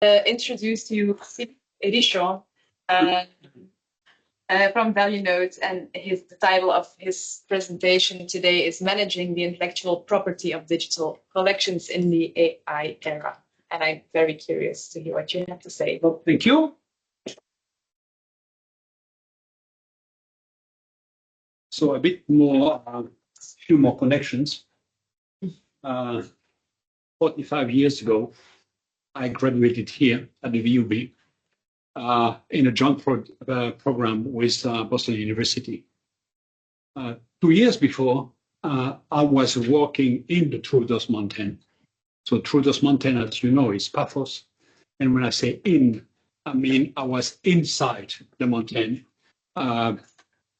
introduce you Richon from Value Notes, and the title of his presentation today is Managing the Intellectual Property of Digital Collections in the AI Era. And I'm very curious to hear what you have to say. Well, thank you. So a bit more, few more connections. 45 years ago, I graduated here at the VUB in a joint program with Boston University. 2 years before, I was working in the True-Dos Mountain. So True-Dos Mountain, as you know, is Paphos. And when I say in, I mean I was inside the mountain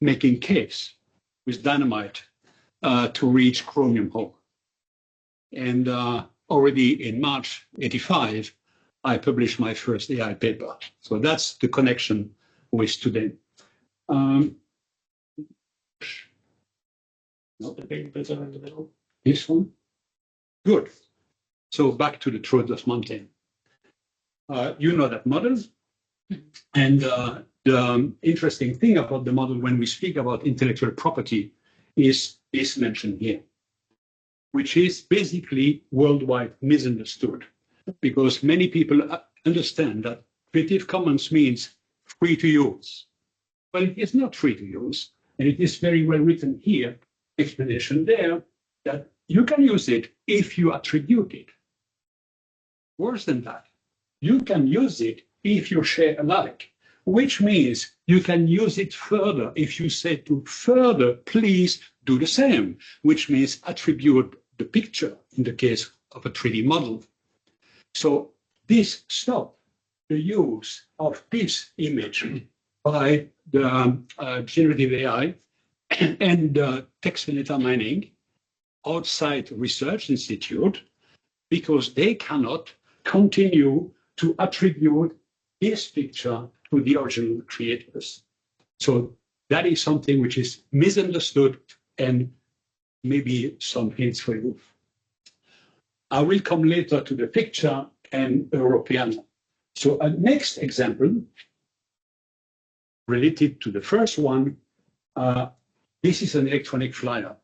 making caves with dynamite to reach chromium ore. And already in March '85, I published my first AI paper. So that's the connection with today. Not the papers are in the middle. This one? Good. So back to the True-Dos Mountain. You know that model. And the interesting thing about the model when we speak about intellectual property is this mentioned here, which is basically worldwide misunderstood, because many people understand that Creative Commons means free to use. Well, it is not free to use, and it is very well written here, explanation there, that you can use it if you attribute it. Worse than that, you can use it if you share alike, which means you can use it further if you say to further, please do the same, which means attribute the picture in the case of a 3D model. So this stops the use of this image by the generative AI and text and data mining outside research institute, because they cannot continue to attribute this picture to the original creators. So that is something which is misunderstood, and maybe some hints for you. I will come later to the picture and European. So a next example related to the first one, this is an electronic flyer.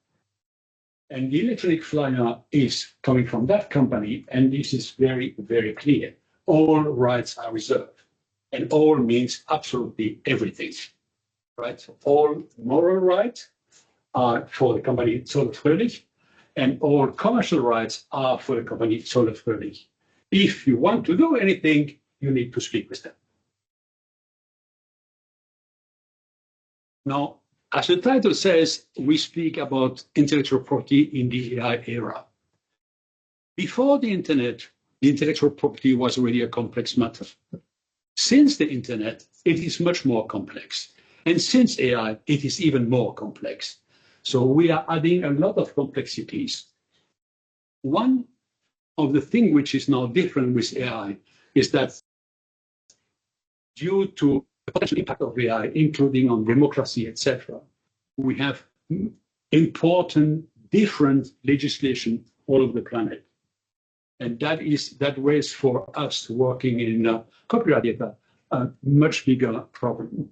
And the electronic flyer is coming from that company, and this is very, very clear. All rights are reserved, and all means absolutely everything, right? So all moral rights are for the company Zoll Fröhlich, and all commercial rights are for the company Zoll Fröhlich. If you want to do anything, you need to speak with them. Now, as the title says, we speak about intellectual property in the AI era. Before the internet, the intellectual property was already a complex matter. Since the internet, it is much more complex. And since AI, it is even more complex. So we are adding a lot of complexities. One of the things which is now different with AI is that due to the potential impact of AI, including on democracy, etc., we have important different legislation all over the planet. And that raised for us working in copyright data a much bigger problem.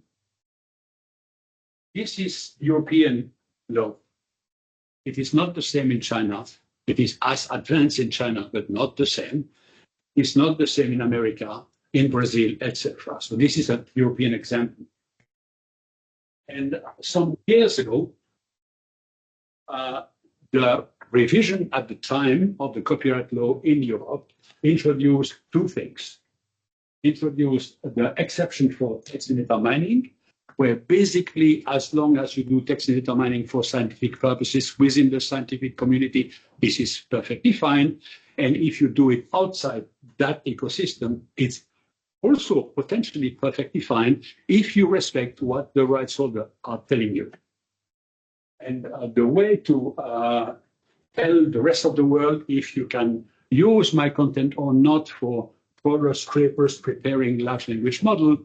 This is European law. It is not the same in China. It is as advanced in China, but not the same. It's not the same in America, in Brazil, etc. So this is a European example. And some years ago, the revision at the time of the copyright law in Europe introduced two things. Introduced the exception for text and data mining, where basically, as long as you do text and data mining for scientific purposes within the scientific community, this is perfectly fine. And if you do it outside that ecosystem, it's also potentially perfectly fine if you respect what the rights holders are telling you. And the way to tell the rest of the world if you can use my content or not for further scrapers preparing large language model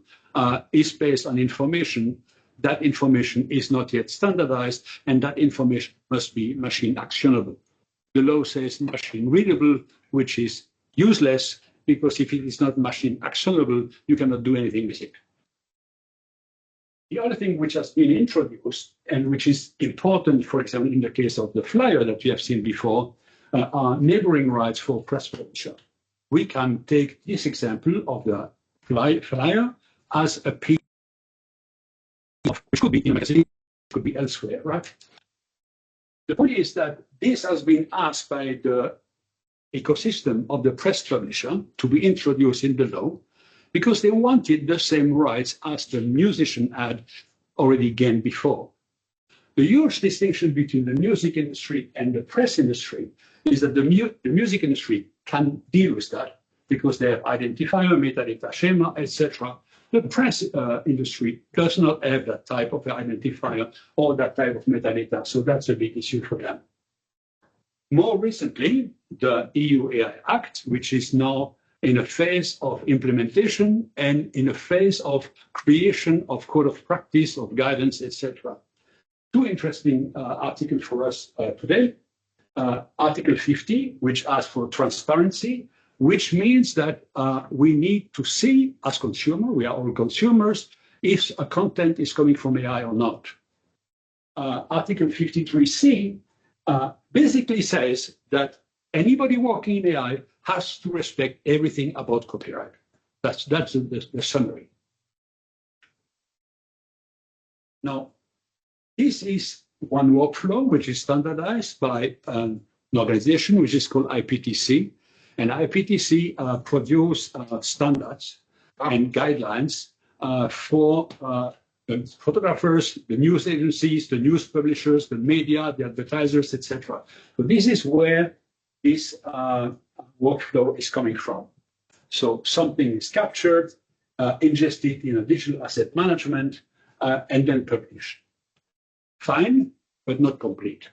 is based on information. That information is not yet standardized, and that information must be machine actionable. The law says machine readable, which is useless because if it is not machine actionable, you cannot do anything with it. The other thing which has been introduced and which is important, for example, in the case of the flyer that we have seen before, are neighboring rights for press publisher. We can take this example of the flyer as a piece of, which could be in a magazine, could be elsewhere, right? The point is that this has been asked by the ecosystem of the press publisher to be introduced in the law because they wanted the same rights as the musician had already gained before. The huge distinction between the music industry and the press industry is that the music industry can deal with that because they have identifier, metadata schema, etc. The press industry does not have that type of identifier or that type of metadata, so that's a big issue for them. More recently, the EU AI Act, which is now in a phase of implementation and in a phase of creation of code of practice, of guidance, etc. Two interesting articles for us today. Article 50, which asks for transparency, which means that we need to see as consumers, we are all consumers, if a content is coming from AI or not. Article 53C basically says that anybody working in AI has to respect everything about copyright. That's the summary. Now, this is one workflow which is standardized by an organization which is called IPTC. And IPTC produce standards and guidelines for the photographers, the news agencies, the news publishers, the media, the advertisers, etc. So this is where this workflow is coming from. So something is captured, ingested in a digital asset management, and then published. Fine, but not complete.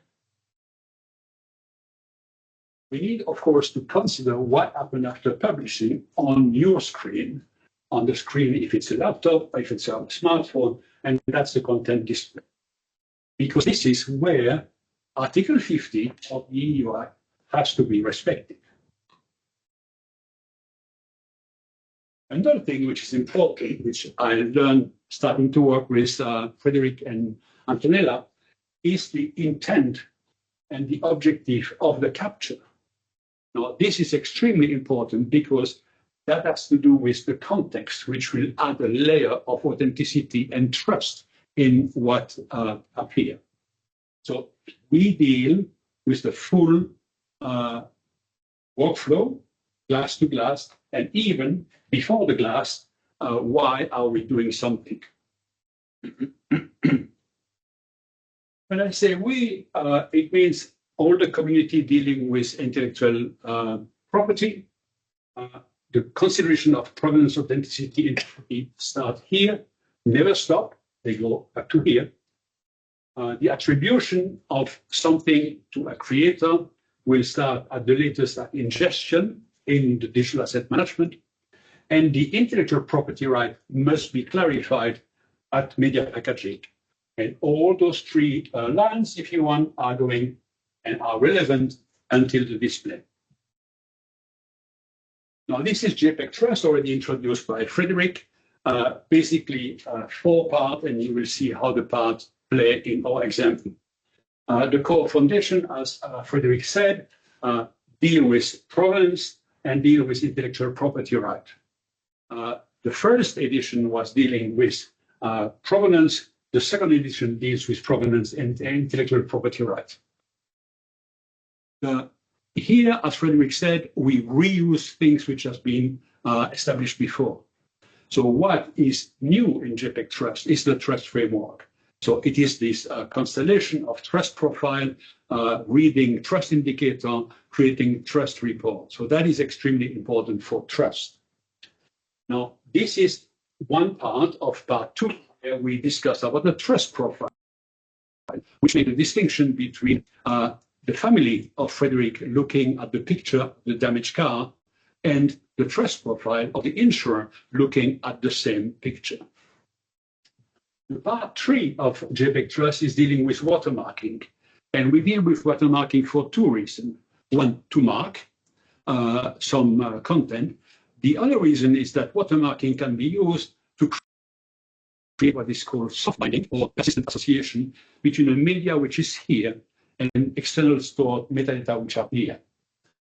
We need, of course, to consider what happened after publishing on your screen, on the screen if it's a laptop, if it's a smartphone, and that's the content display. Because this is where Article 50 of the EU Act has to be respected. Another thing which is important, which I learned starting to work with Frederick and Antonella, is the intent and the objective of the capture. Now, this is extremely important because that has to do with the context, which will add a layer of authenticity and trust in what appears. So we deal with the full workflow, glass to glass, and even before the glass, why are we doing something? When I say we, it means all the community dealing with intellectual property. The consideration of provenance, authenticity, and entropy start here, never stop, they go back to here. The attribution of something to a creator will start at the latest at ingestion in the digital asset management. And the intellectual property right must be clarified at media packaging. And all those three lines, if you want, are going and are relevant until the display. Now, this is JPEG Trust, already introduced by Frederick. Basically, 4 parts, and you will see how the parts play in our example. The core foundation, as Frederick said, deal with provenance and deal with intellectual property right. The first edition was dealing with provenance. The second edition deals with provenance and intellectual property right. Here, as Frederick said, we reuse things which have been established before. So what is new in JPEG Trust is the trust framework. So it is this constellation of trust profile, reading trust indicator, creating trust report. So that is extremely important for trust. Now, this is one part of part 2, where we discuss about the trust profile, which makes a distinction between the family of Frederick looking at the picture of the damaged car and the trust profile of the insurer looking at the same picture. The part 3 of JPEG Trust is dealing with watermarking. And we deal with watermarking for 2 reasons. One, to mark some content, The other reason is that watermarking can be used to create what is called soft binding or persistent association between a media which is here and external stored metadata which are here.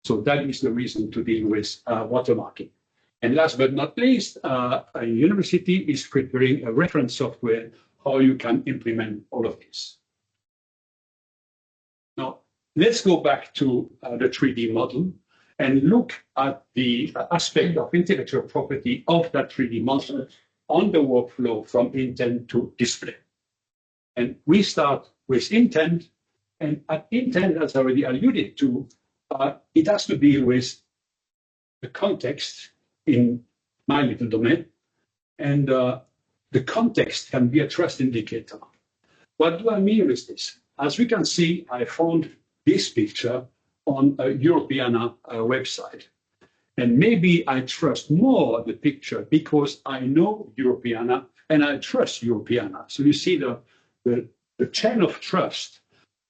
So that is the reason to deal with watermarking. And last but not least, a university is preparing a reference software how you can implement all of this. Now, let's go back to the 3D model and look at the aspect of intellectual property of that 3D model on the workflow from intent to display. And we start with intent, and at intent, as I already alluded to, it has to deal with the context in my little domain, and the context can be a trust indicator. What do I mean with this? As we can see, I found this picture on a Europeana website. And maybe I trust more the picture because I know Europeana and I trust Europeana. So you see the chain of trust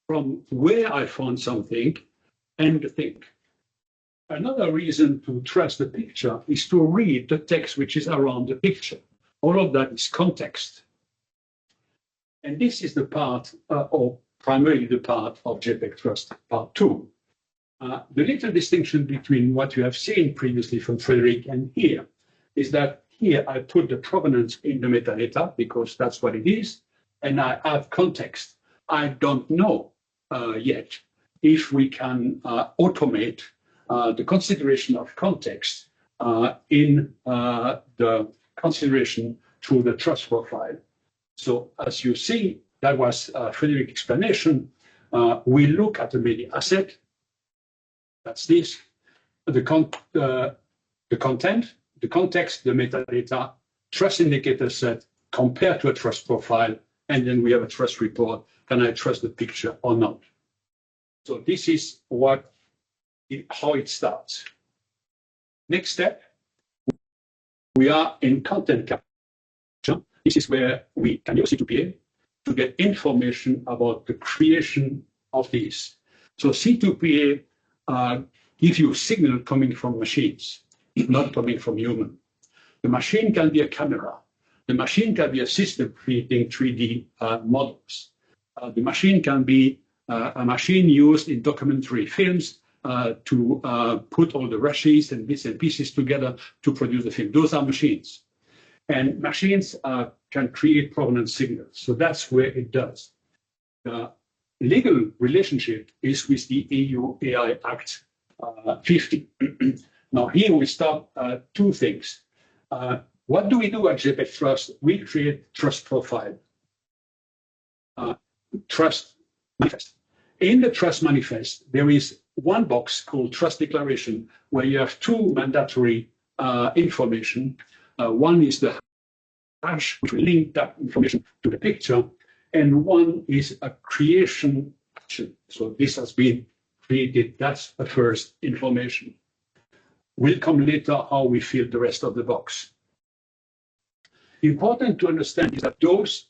from where I found something and the thing. Another reason to trust the picture is to read the text which is around the picture. All of that is context. And this is the part, or primarily the part of JPEG Trust, part 2. The little distinction between what you have seen previously from Frederick and here is that here I put the provenance in the metadata because that's what it is, and I have context. I don't know yet if we can automate the consideration of context in the consideration through the trust profile. So as you see, that was Frederick's explanation. We look at the media asset. That's this. The content, the context, the metadata, trust indicator set compared to a trust profile, and then we have a trust report. Can I trust the picture or not? So this is how it starts. Next step, we are in content capture. This is where we can use C2PA to get information about the creation of these. So C2PA gives you signal coming from machines, not coming from human. The machine can be a camera. The machine can be a system creating 3D models. The machine can be a machine used in documentary films to put all the rushes and bits and pieces together to produce the film. Those are machines. And machines can create provenance signals. So that's where it does. The legal relationship is with the EU AI Act 50. Now here we start two things. What do we do at JPEG Trust? We create trust profile, trust manifest. In the trust manifest, there is one box called trust declaration where you have two mandatory information. One is the hash, which will link that information to the picture, and one is a creation action. So this has been created. That's the first information. We'll come later how we fill the rest of the box. Important to understand is that those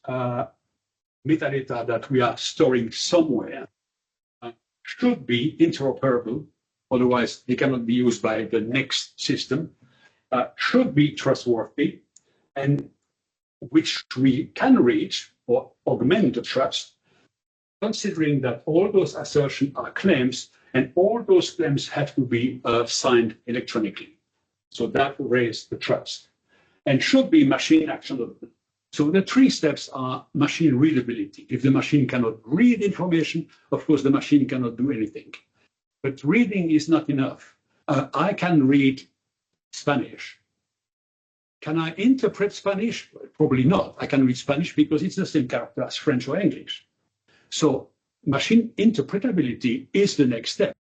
metadata that we are storing somewhere should be interoperable, otherwise they cannot be used by the next system, should be trustworthy, and which we can reach or augment the trust, considering that all those assertions are claims and all those claims have to be signed electronically. So that raises the trust and should be machine actionable. So the three steps are machine readability. If the machine cannot read information, of course, the machine cannot do anything. But reading is not enough. I can read Spanish. Can I interpret Spanish? Probably not. I can read Spanish because it's the same character as French or English. So machine interpretability is the next step.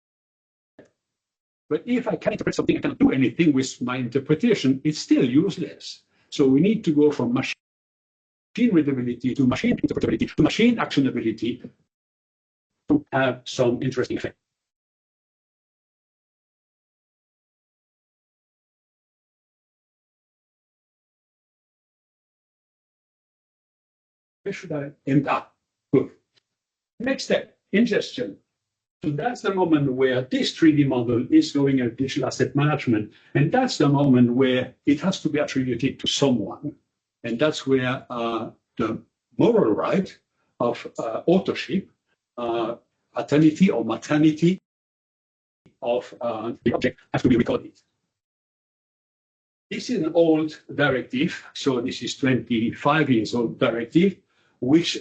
But if I can interpret something, I cannot do anything with my interpretation, it's still useless. So we need to go from machine readability to machine interpretability to machine actionability to have some interesting effect. Where should I end up? Good. Next step, ingestion. So that's the moment where this 3D model is going at digital asset management. And that's the moment where it has to be attributed to someone. And that's where the moral right of authorship, paternity or maternity of the object has to be recorded. This is an old directive, so this is 25 years old directive, which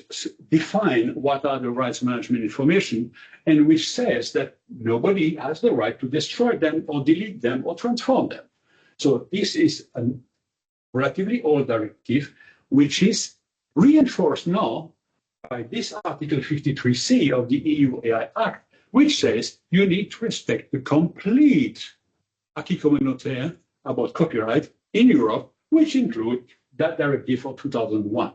define what are the rights management information and which says that nobody has the right to destroy them or delete them or transform them. So this is a relatively old directive, which is reinforced now by this Article 53C of the EU AI Act, which says you need to respect the complete acquis communautaire about copyright in Europe, which include that directive for 2001.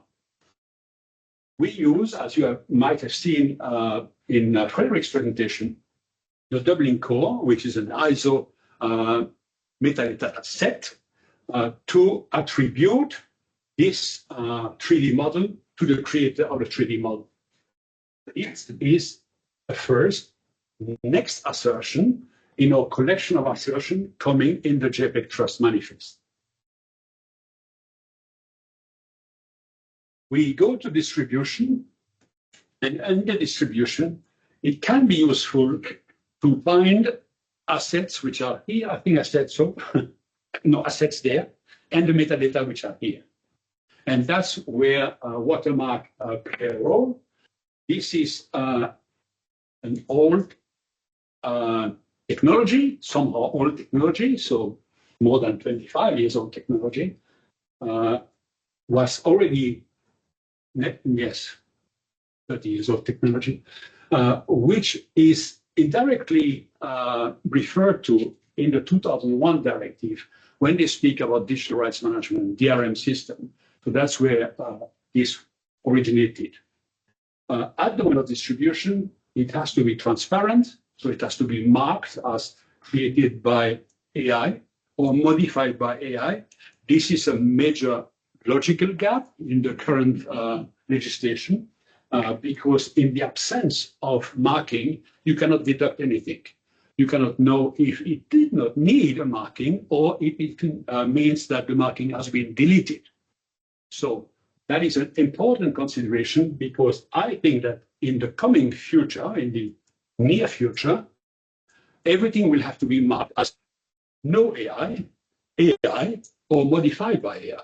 We use, as you might have seen in Frederick's presentation, the Dublin Core, which is an ISO metadata set, to attribute this 3D model to the creator of the 3D model. It is the first next assertion in our collection of assertion coming in the JPEG Trust Manifest. We go to distribution, and under distribution, it can be useful to find assets which are here. I think I said so. No assets there, and the metadata which are here. And that's where watermark play a role. This is an old technology, somehow old technology, so more than 25 years old technology, was already, yes, 30 years old technology, which is indirectly referred to in the 2001 directive when they speak about digital rights management, DRM system. So that's where this originated. At the moment of distribution, it has to be transparent, so it has to be marked as created by AI or modified by AI. This is a major logical gap in the current legislation because in the absence of marking, you cannot deduct anything. You cannot know if it did not need a marking or if it means that the marking has been deleted. So that is an important consideration because I think that in the coming future, in the near future, everything will have to be marked as no AI, AI, or modified by AI,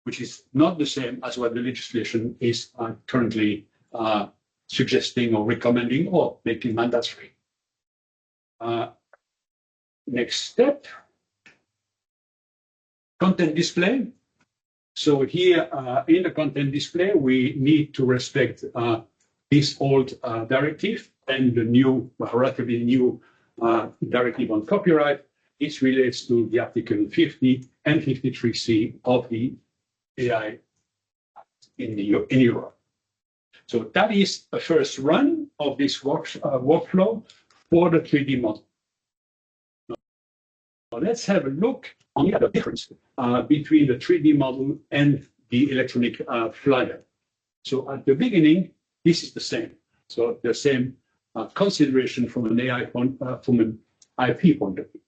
which is not the same as what the legislation is currently suggesting or recommending or making mandatory. Next step, content display. So here in the content display, we need to respect this old directive and the new, relatively new directive on copyright. It relates to the Article 50 and 53C of the AI in Europe. So that is a first run of this workflow for the 3D model. Now let's have a look on the other difference between the 3D model and the electronic flyer. So at the beginning, this is the same. So the same consideration from an AI point, from an IP point of view.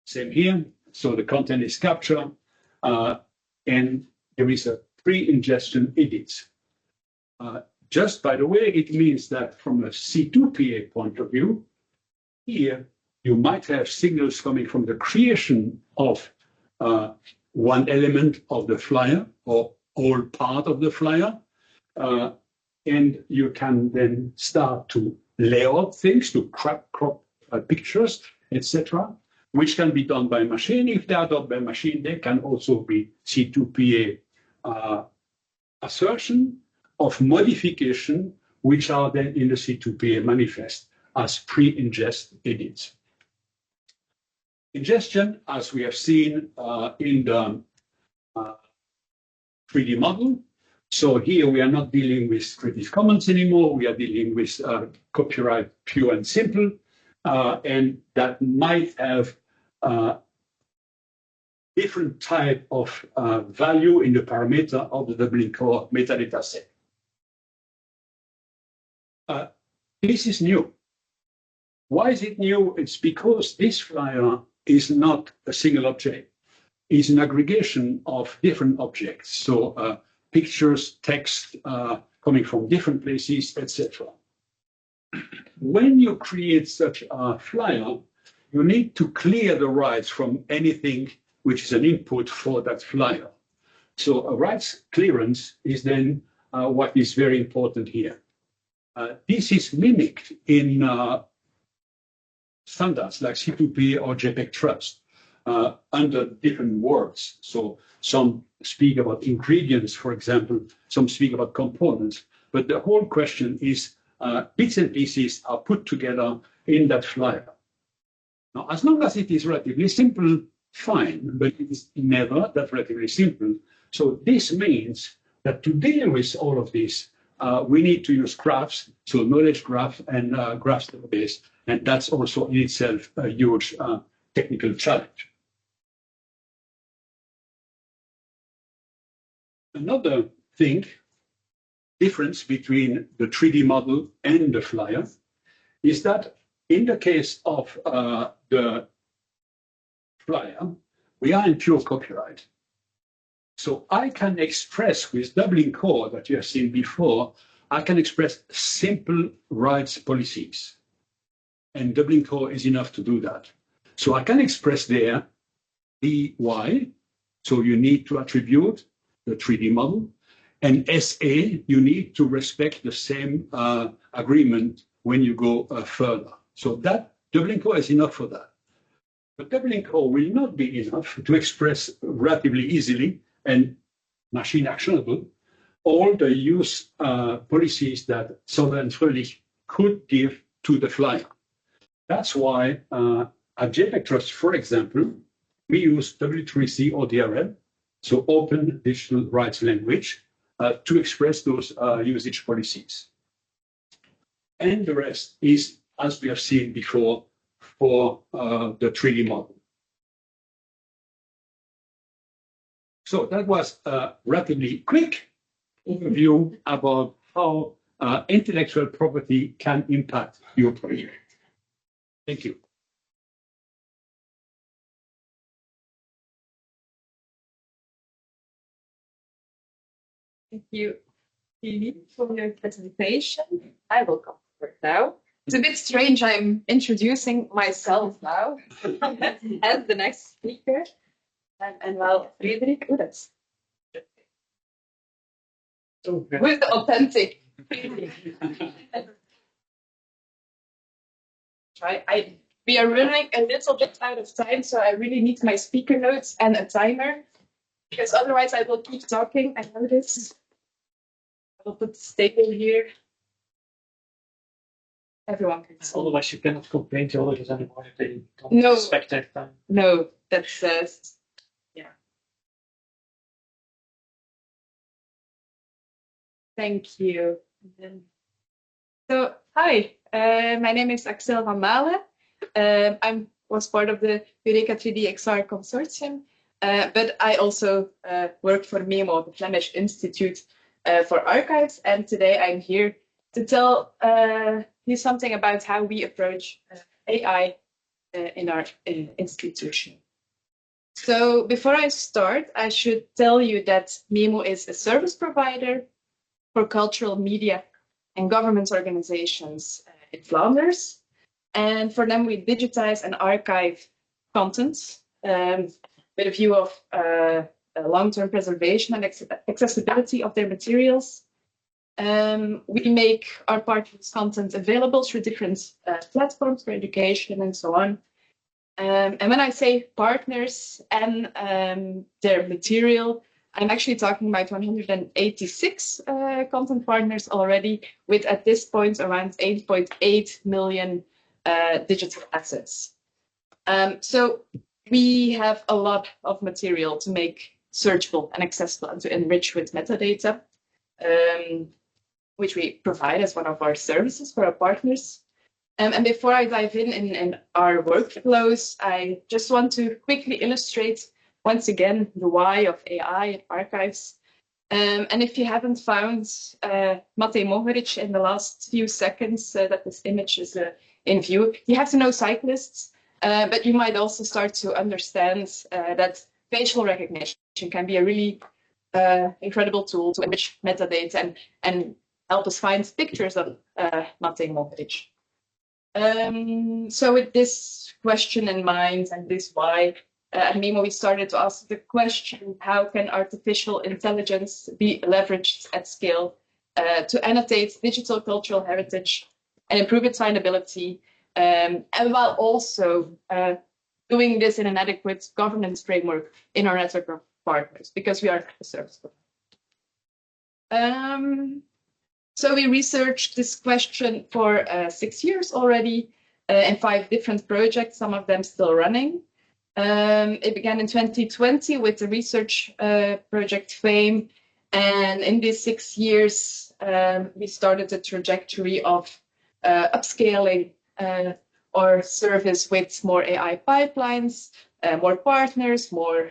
Same here. So the content is captured, and there is a pre-ingestion edit. Just by the way, it means that from a C2PA point of view, here you might have signals coming from the creation of one element of the flyer or all part of the flyer. And you can then start to lay out things, to crop pictures, etc., which can be done by machine. If they are done by machine, they can also be C2PA assertion of modification, which are then in the C2PA manifest as pre-ingest edits. Ingestion, as we have seen in the 3D model. So here we are not dealing with Creative Commons anymore. We are dealing with copyright pure and simple. And that might have different type of value in the parameter of the Dublin Core metadata set. This is new. Why is it new? It's because this flyer is not a single object. It's an aggregation of different objects. So pictures, text coming from different places, etc. When you create such a flyer, you need to clear the rights from anything which is an input for that flyer. So a rights clearance is then what is very important here. This is mimicked in standards like C2P or JPEG Trust under different words. So some speak about ingredients, for example, some speak about components, but the whole question is bits and pieces are put together in that flyer. Now, as long as it is relatively simple, fine, but it is never that relatively simple. So this means that to deal with all of this, we need to use graphs, so knowledge graph and graphs database, and that's also in itself a huge technical challenge. Another thing, difference between the 3D model and the flyer, is that in the case of the flyer, we are in pure copyright. So I can express with doubling core that you have seen before, I can express simple rights policies. And doubling core is enough to do that. So I can express there the why. So you need to attribute the 3D model. And SA, you need to respect the same agreement when you go further. So that doubling core is enough for that. But doubling core will not be enough to express relatively easily and machine actionable all the use policies that Soller and Fröhlich could give to the flyer. That's why at JPEG Trust, for example, we use W3C or DRL, so Open Digital Rights Language, to express those usage policies. And the rest is, as we have seen before, for the 3D model. So that was a relatively quick overview about how intellectual property can impact your project. Thank you. Thank you, Philippe, for your presentation. I will come forward now. It's a bit strange. I'm introducing myself now as the next speaker. And well, Frederik, that's with the authentic. We are running a little bit out of time, so I really need my speaker notes and a timer, because otherwise I will keep talking. I know this. I will put the staple here. Everyone can see. Otherwise, you cannot complain to others anymore if they don't respect their time. No, that's yeah. Thank you. So, hi, my name is Axel van Malen. I was part of the Eureka 3D XR consortium, but I also work for MIMO, the Flemish Institute for Archives, and today I'm here to tell you something about how we approach AI in our institution. So before I start, I should tell you that MIMO is a service provider for cultural media and government organizations in Flanders. And for them, we digitize and archive content with a view of long-term preservation and accessibility of their materials. We make our partners' content available through different platforms for education and so on. And when I say partners and their material, I'm actually talking about 186 content partners already, with at this point around 8.8 million digital assets. So we have a lot of material to make searchable and accessible and to enrich with metadata, which we provide as one of our services for our partners. And before I dive in our workflows, I just want to quickly illustrate once again the why of AI and archives. And if you haven't found Matej Mohoric in the last few seconds that this image is in view, you have to know cyclists, but you might also start to understand that facial recognition can be a really incredible tool to enrich metadata and help us find pictures of Matej Mohoric. So with this question in mind and this why, at Mimo, we started to ask the question, how can artificial intelligence be leveraged at scale to annotate digital cultural heritage and improve its findability, and while also doing this in an adequate governance framework in our network of partners, because we are a service provider. So we researched this question for 6 years already in 5 different projects, some of them still running. It began in 2020 with the research project FAME. And in these 6 years, we started a trajectory of upscaling our service with more AI pipelines, more partners, more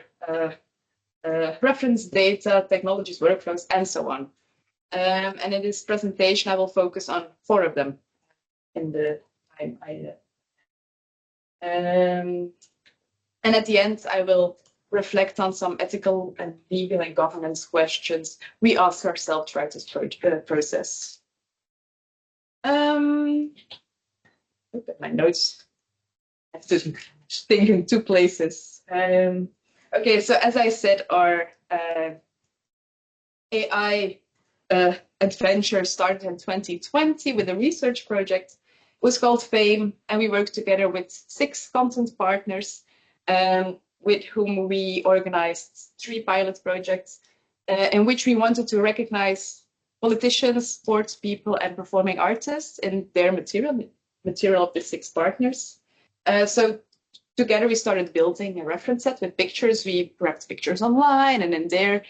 reference data, technologies, workflows, and so on. And in this presentation, I will focus on 4 of them in the time I and at the end, I will reflect on some ethical and legal and governance questions we ask ourselves throughout this process. Look at my notes. I have to think in 2 places. Okay, so as I said, our AI adventure started in 2020 with a research project. It was called FAME, and we worked together with 6 content partners with whom we organized 3 pilot projects in which we wanted to recognize politicians, sports people, and performing artists in their material of the 6 partners. So together we started building a reference set with pictures. We grabbed pictures online and in their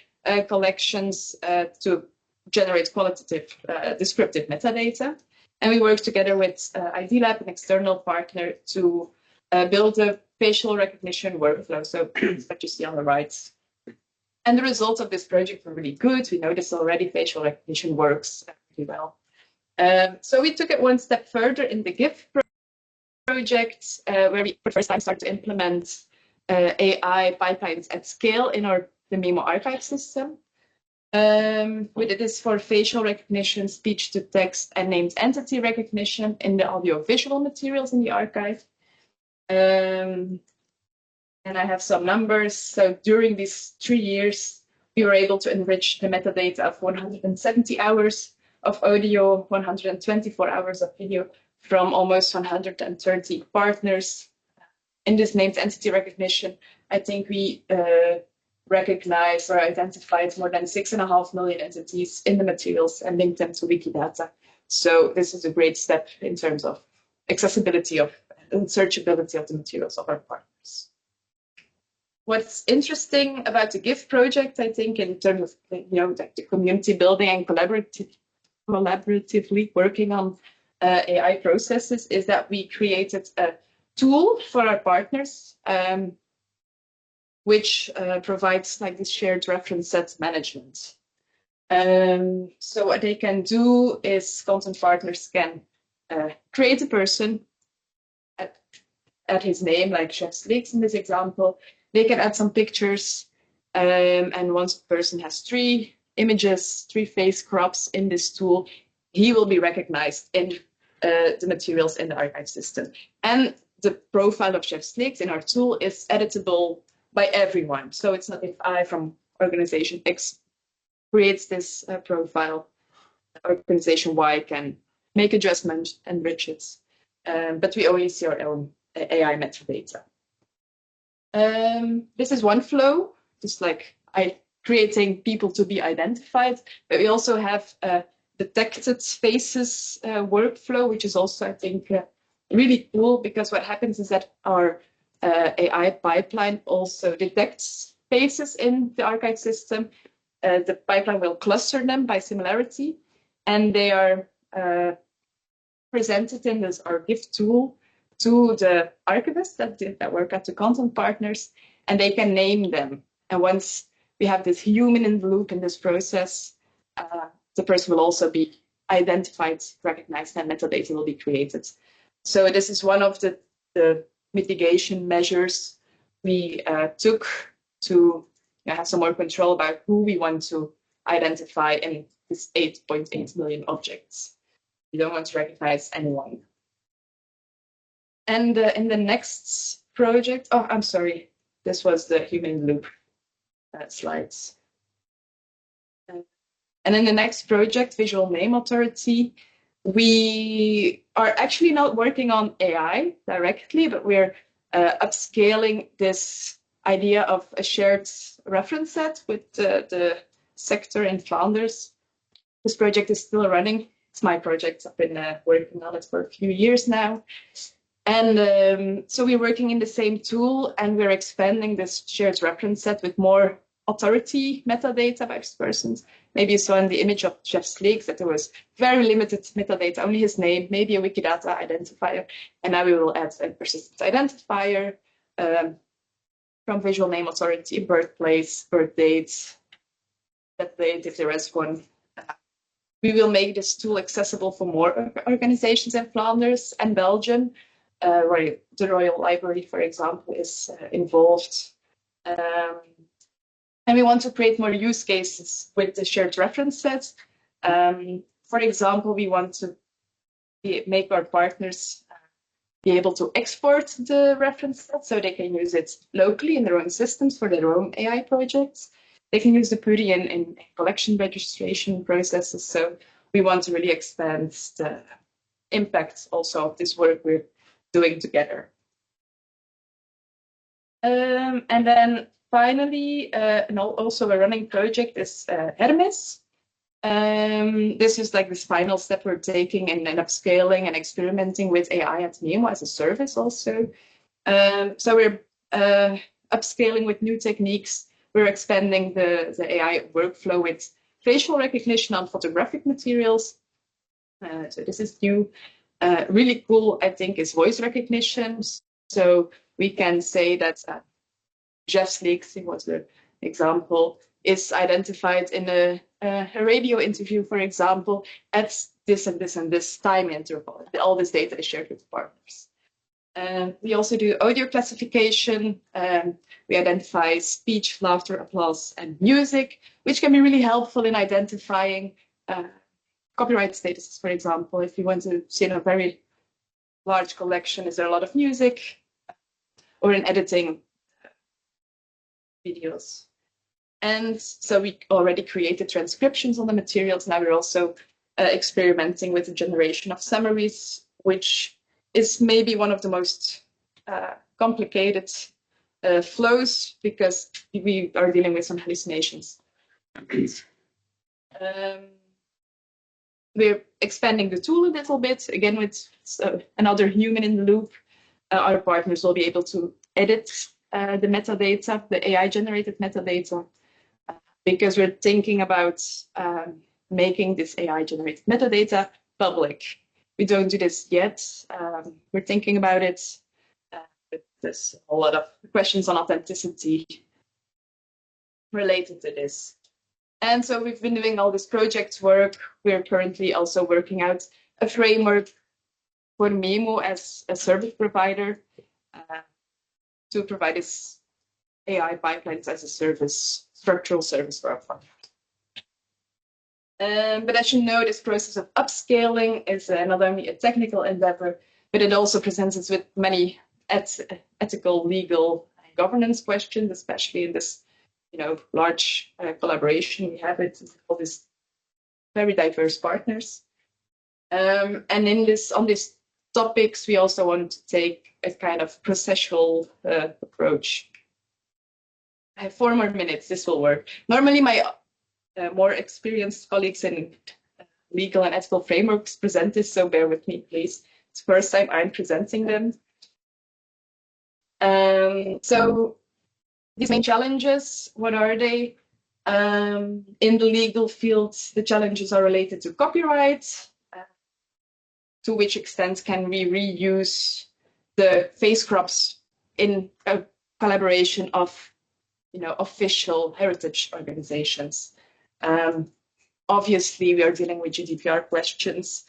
collections to generate qualitative, descriptive metadata. And we worked together with ID Lab, an external partner, to build a facial recognition workflow. So that's what you see on the right. And the results of this project were really good. We noticed already facial recognition works really well. So we took it one step further in the GIF project, where we for the first time started to implement AI pipelines at scale in the Mimo archive system. We did this for facial recognition, speech to text, and named entity recognition in the audiovisual materials in the archive. And I have some numbers. So during these 3 years, we were able to enrich the metadata of 170 hours of audio, 124 hours of video from almost 130 partners. In this named entity recognition, I think we recognized or identified more than 6.5 million entities in the materials and linked them to Wikidata. So this is a great step in terms of accessibility of and searchability of the materials of our partners. What's interesting about the GIF project, I think, in terms of like the community building and collaboratively working on AI processes, is that we created a tool for our partners, which provides like this shared reference set management. So what they can do is content partners can create a person, add his name, like Chef Sleeks in this example. They can add some pictures, and once a person has 3 images, 3 face crops in this tool, he will be recognized in the materials in the archive system. And the profile of Chef Sleeks in our tool is editable by everyone. So it's not if I from organization X creates this profile, organization Y can make adjustments, enrich it. But we always see our own AI metadata. This is one flow, just like creating people to be identified. But we also have detected faces workflow, which is also, I think, really cool, because what happens is that our AI pipeline also detects faces in the archive system. The pipeline will cluster them by similarity, and they are presented in this our GIF tool to the archivists that work at the content partners, and they can name them. And once we have this human in the loop in this process, the person will also be identified, recognized, and metadata will be created. So this is one of the mitigation measures we took to have some more control about who we want to identify in this 8.8 million objects. We don't want to recognize anyone. And in the next project, oh, I'm sorry, this was the human loop slides. And in the next project, Visual Name Authority, we are actually not working on AI directly, but we're upscaling this idea of a shared reference set with the sector in Flanders. This project is still running. It's my project. I've been working on it for a few years now. And so we're working in the same tool, and we're expanding this shared reference set with more authority metadata by persons. Maybe you saw in the image of Jeff Sleeks that there was very limited metadata, only his name, maybe a Wikidata identifier, and now we will add a persistent identifier from Visual Name Authority, birthplace, birth dates, that date if there is one. We will make this tool accessible for more organizations in Flanders and Belgium. Where the Royal Library, for example, is involved. And we want to create more use cases with the shared reference sets. For example, we want to make our partners be able to export the reference set so they can use it locally in their own systems for their own AI projects. They can use the PURI in collection registration processes. So we want to really expand the impact also of this work we're doing together. And then finally, and also a running project is Hermes. This is like this final step we're taking in upscaling and experimenting with AI at Nemo as a service also. So we're upscaling with new techniques. We're expanding the AI workflow with facial recognition on photographic materials. So this is new. Really cool, I think, is voice recognition. So we can say that Jeff Sleeks, he was the example, is identified in a radio interview, for example, at this and this and this time interval. All this data is shared with partners. We also do audio classification. We identify speech, laughter, applause, and music, which can be really helpful in identifying copyright statuses, for example. If you want to see in a very large collection, is there a lot of music, or in editing videos. And so we already created transcriptions on the materials. Now we're also experimenting with the generation of summaries, which is maybe one of the most complicated flows because we are dealing with some hallucinations. We're expanding the tool a little bit, again with another human in the loop. Our partners will be able to edit the metadata, the AI-generated metadata, because we're thinking about making this AI-generated metadata public. We don't do this yet. We're thinking about it. But there's a lot of questions on authenticity related to this. And so we've been doing all this project work. We're currently also working out a framework for Memo as a service provider to provide this AI pipelines as a service, structural service for our partners. But as you know, this process of upscaling is not only a technical endeavor, but it also presents us with many ethical, legal, and governance questions, especially in this large collaboration we have with all these very diverse partners. And on these topics, we also want to take a kind of processual approach. I have 4 more minutes, this will work. Normally my more experienced colleagues in legal and ethical frameworks present this, so bear with me, please. It's the first time I'm presenting them. So these main challenges, what are they? In the legal field, the challenges are related to copyright. To which extent can we reuse the face crops in a collaboration of official heritage organizations. Obviously, we are dealing with GDPR questions.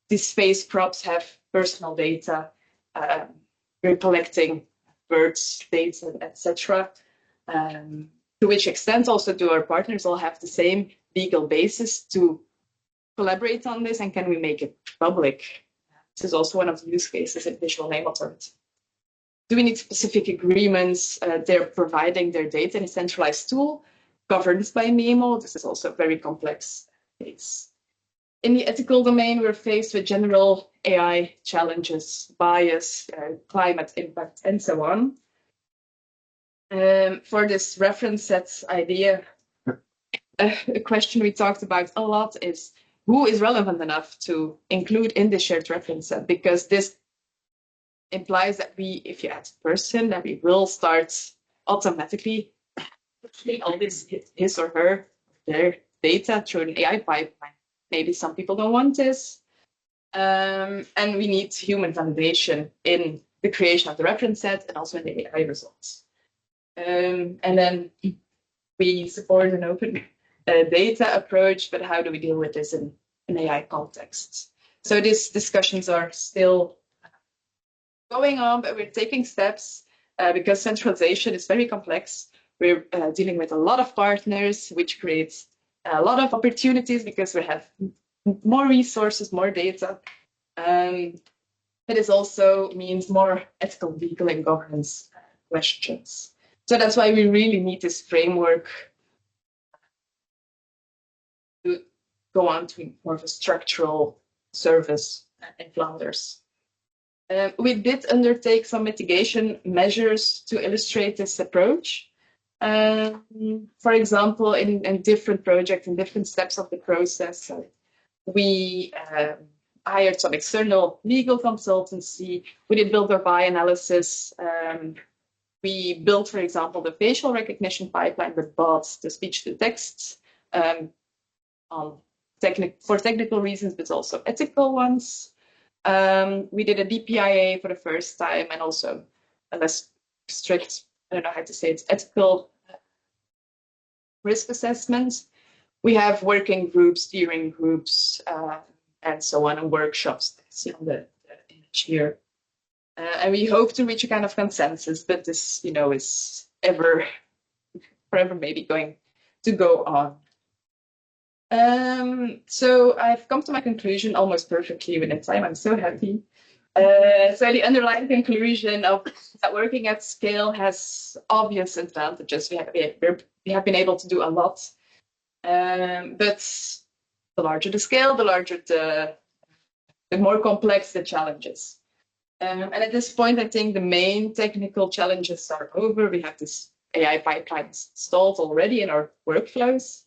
These space props have personal data. We're collecting birds, data, etc. To which extent also do our partners all have the same legal basis to collaborate on this, and can we make it public? This is also one of the use cases in visual name authority. Do we need specific agreements? They're providing their data in a centralized tool governed by MeMo. This is also a very complex case. In the ethical domain, we're faced with general AI challenges, bias, climate impact, and so on. For this reference set idea, a question we talked about a lot is who is relevant enough to include in the shared reference set? Because this implies that if you add a person, that we will start automatically all this his or her, their data through an AI pipeline. Maybe some people don't want this. And we need human validation in the creation of the reference set and also in the AI results. And then we support an open data approach, but how do we deal with this in an AI context? So these discussions are still going on, but we're taking steps because centralization is very complex. We're dealing with a lot of partners, which creates a lot of opportunities because we have more resources, more data. But it also means more ethical, legal, and governance questions. So that's why we really need this framework to go on to more of a structural service in Flanders. We did undertake some mitigation measures to illustrate this approach. For example, in different projects, in different steps of the process, we hired some external legal consultancy. We did build or buy analysis. We built, for example, the facial recognition pipeline, but bought the speech-to-text for technical reasons, but also ethical ones. We did a DPIA for the first time, and also a less strict, I don't know how to say it, ethical risk assessment. We have working groups, steering groups, and so on, and workshops. See on the image here. And we hope to reach a kind of consensus, but this, is forever maybe going to go on. So I've come to my conclusion almost perfectly within time. I'm so happy. So the underlying conclusion of that working at scale has obvious advantages. We have been able to do a lot, but the larger the scale, the larger the more complex the challenges. And at this point, I think the main technical challenges are over. We have this AI pipeline installed already in our workflows.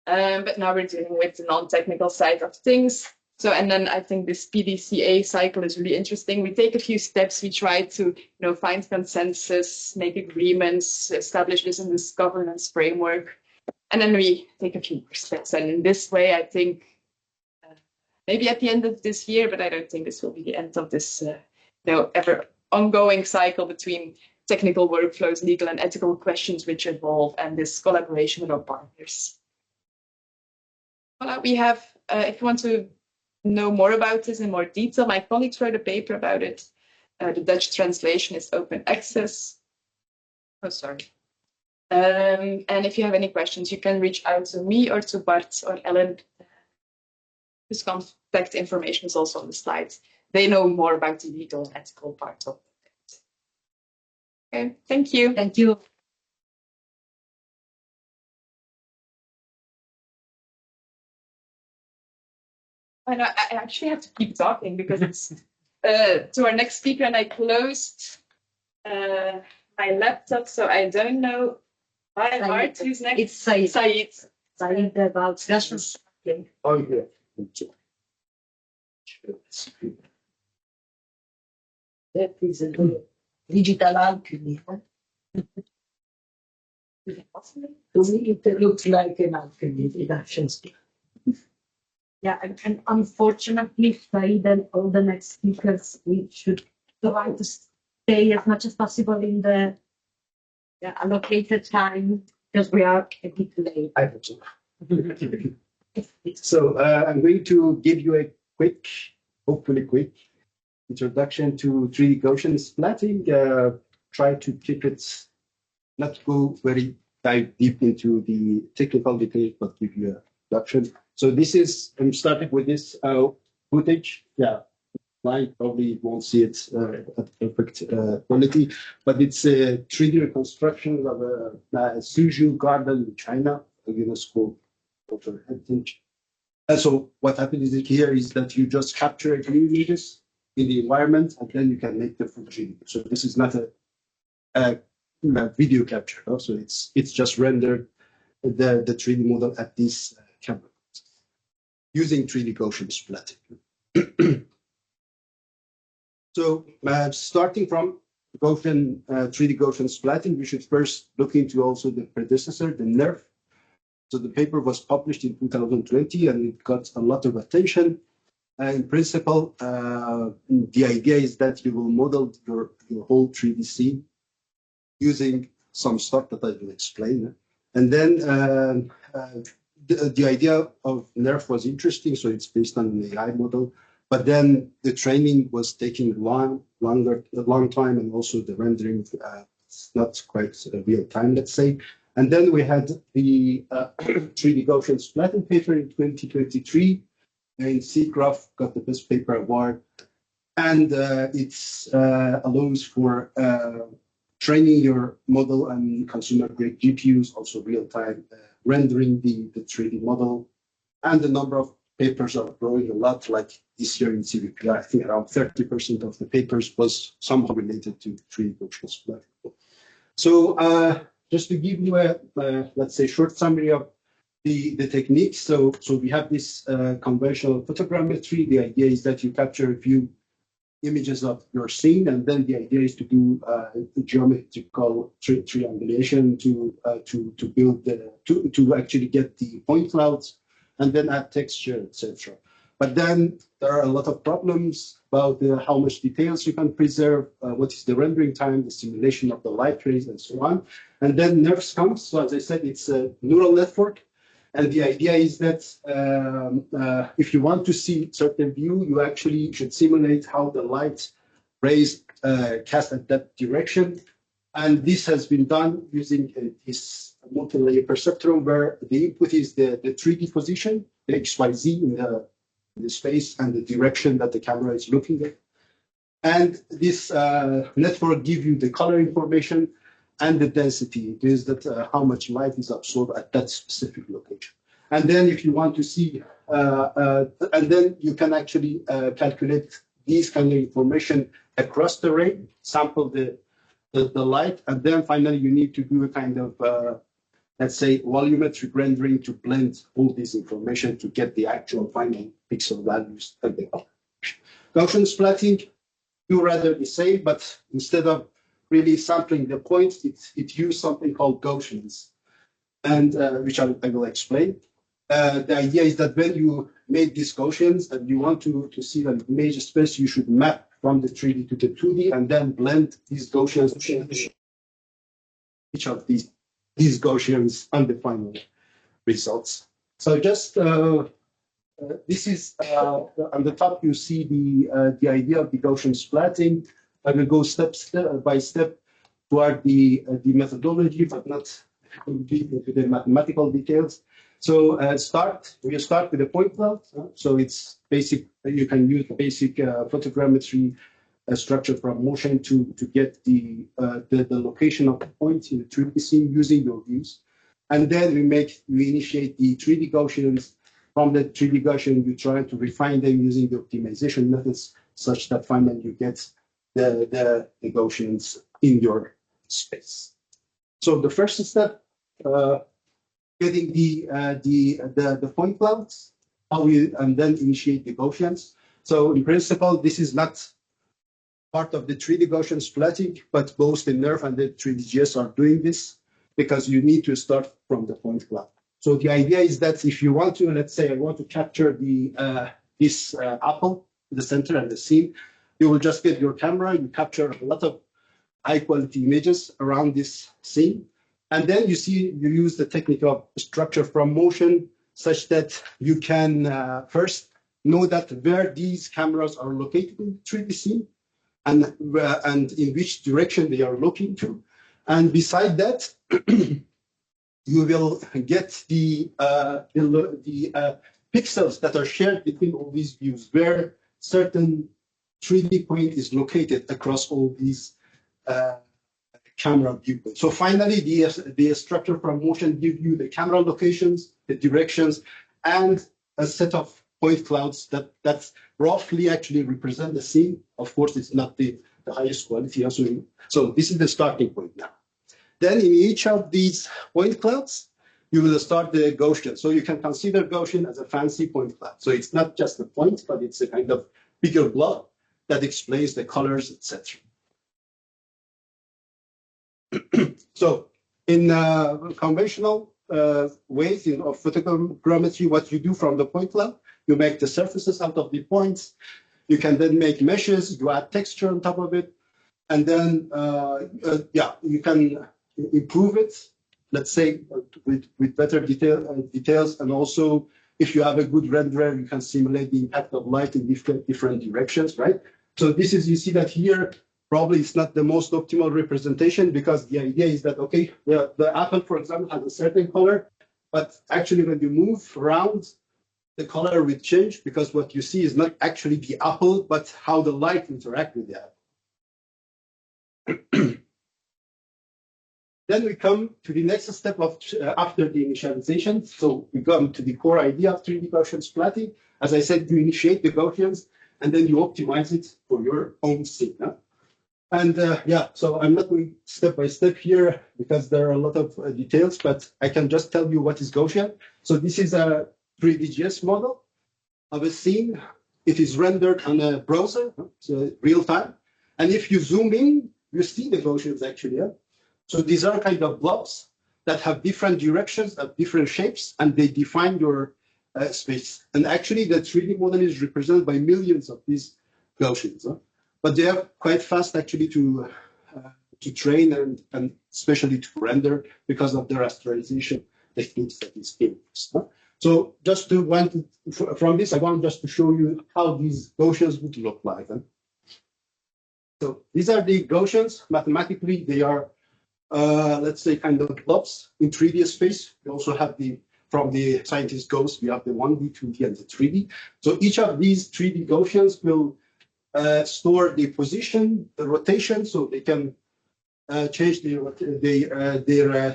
But now we're dealing with the non-technical side of things. So, and then I think this PDCA cycle is really interesting. We take a few steps. We try to, find consensus, make agreements, establish this in this governance framework, and then we take a few more steps. And in this way, I think maybe at the end of this year, but I don't think this will be the end of this, ever ongoing cycle between technical workflows, legal and ethical questions which evolve, and this collaboration with our partners. Well, we have, if you want to know more about this in more detail, my colleagues wrote a paper about it. The Dutch translation is open access. Oh, sorry. And if you have any questions, you can reach out to me or to Bart or Ellen. His contact information is also on the slides. They know more about the legal and ethical part of it. Okay, thank you. Thank you. And I actually have to keep talking because it's to our next speaker, and I closed my laptop, so I don't know by heart who's next. It's Said. Said About Russian. Oh, yeah. That is a digital alchemy. To me, it looks like an alchemy reduction scheme. Yeah, and unfortunately, Said and all the next speakers, we should try to stay as much as possible in the the allocated time because we are a bit late. I hope so. So I'm going to give you a quick, hopefully quick, introduction to 3D Gaussian splatting. Try to keep it, not go very dive deep into the technical details, but give you a introduction. So this is, I'm starting with this footage. Yeah, line probably won't see it at perfect quality, but it's a 3D reconstruction of a Suzhou garden in China, a UNESCO cultural heritage. And so what happens here is that you just capture a few images in the environment, and then you can make the full 3D. So this is not a video capture, no? So it's just rendered the 3D model at this camera using 3D Gaussian splatting. So starting from Gaussian 3D Gaussian splatting, we should first look into also the predecessor, the NERF. So the paper was published in 2020 and it got a lot of attention. In principle, the idea is that you will model your whole 3D scene using some stuff that I will explain. And then the idea of NERF was interesting, so it's based on an AI model. But then the training was taking a long time, and also the rendering is not quite real time, let's say. And then we had the 3D Gaussian splatting paper in 2023, and CGRAPH got the best paper award. And it allows for training your model and consumer-grade GPUs, also real-time rendering the 3D model. And the number of papers are growing a lot, like this year in CVPR, I think around 30% of the papers was somehow related to 3D Gaussian splatting. So just to give you a, let's say, short summary of the techniques. So we have this conventional photogrammetry. The idea is that you capture a few images of your scene, and then the idea is to do geometrical triangulation to build to actually get the point clouds, and then add texture, etc. But then there are a lot of problems about how much details you can preserve, what is the rendering time, the simulation of the light rays, and so on. And then NERFs comes. So as I said, it's a neural network. And the idea is that if you want to see certain view, you actually should simulate how the light rays cast at that direction. And this has been done using this multi-layer perceptron, where the input is the 3D position, the XYZ in the space, and the direction that the camera is looking at. And this network gives you the color information and the density. It is that how much light is absorbed at that specific location. And then if you want to see, and then you can actually calculate these kind of information across the ray, sample the light, and then finally you need to do a kind of, let's say, volumetric rendering to blend all this information to get the actual final pixel values and the color. Gaussian splatting, do rather the same, but instead of really sampling the points, it used something called Gaussians, and which I will explain. The idea is that when you make these Gaussians and you want to see an image space, you should map from the 3D to the 2D and then blend these Gaussians, each of these Gaussians on the final results. So just this is on the top, you see the idea of the Gaussian splatting. I will go step by step toward the methodology, but not deep into the mathematical details. So we start with a point cloud. So it's basic. You can use the basic photogrammetry structure from motion to get the location of the points in the 3D scene using your views. And then we initiate the 3D Gaussians. From the 3D Gaussian, you try to refine them using the optimization methods such that finally you get the Gaussians in your space. So the first step, getting the point clouds, and then initiate the Gaussians. So in principle, this is not part of the 3D Gaussian splatting, but both the NERF and the 3DGS are doing this because you need to start from the point cloud. So the idea is that if you want to, let's say I want to capture this apple, the center and the scene, you will just get your camera, you capture a lot of high quality images around this scene. And then you use the technique of structure from motion such that you can first know that where these cameras are located in the 3D scene and in which direction they are looking to. And beside that, you will get the pixels that are shared between all these views, where certain 3D point is located across all these camera viewpoints. So finally, the structure from motion gives you the camera locations, the directions, and a set of point clouds that roughly actually represent the scene. Of course, it's not the highest quality. Also, so this is the starting point now. Then in each of these point clouds, you will start the Gaussian. So you can consider Gaussian as a fancy point cloud. So it's not just a point, but it's a kind of bigger blob that explains the colors, etc. So in conventional ways of photogrammetry, what you do from the point cloud, you make the surfaces out of the points. You can then make meshes, you add texture on top of it. And then, you can improve it, let's say, with better details. And also, if you have a good renderer, you can simulate the impact of light in different directions, right? So this is, you see that here, probably it's not the most optimal representation because the idea is that, okay, the apple, for example, has a certain color, but actually when you move around, the color will change because what you see is not actually the apple, but how the light interacts with the apple. Then we come to the next step of after the initialization. So we come to the core idea of 3D Gaussian splatting. As I said, you initiate the Gaussians and then you optimize it for your own scene. Huh? And so I'm not going step by step here because there are a lot of details, but I can just tell you what is Gaussian. So this is a 3DGS model of a scene. It is rendered on a browser, so real time. And if you zoom in, you see the Gaussians actually. Yeah? So these are kind of blobs that have different directions, have different shapes, and they define your space. And actually, the 3D model is represented by millions of these Gaussians. Huh? But they are quite fast actually to train and especially to render because of the rasterization techniques that is used. Huh? So just from this, I want just to show you how these Gaussians would look like. Huh? So these are the Gaussians. Mathematically, they are, let's say, kind of blobs in 3D space. We also have from the scientist Gauss, we have the 1D, 2D, and the 3D. So each of these 3D Gaussians will store the position, the rotation, so they can change their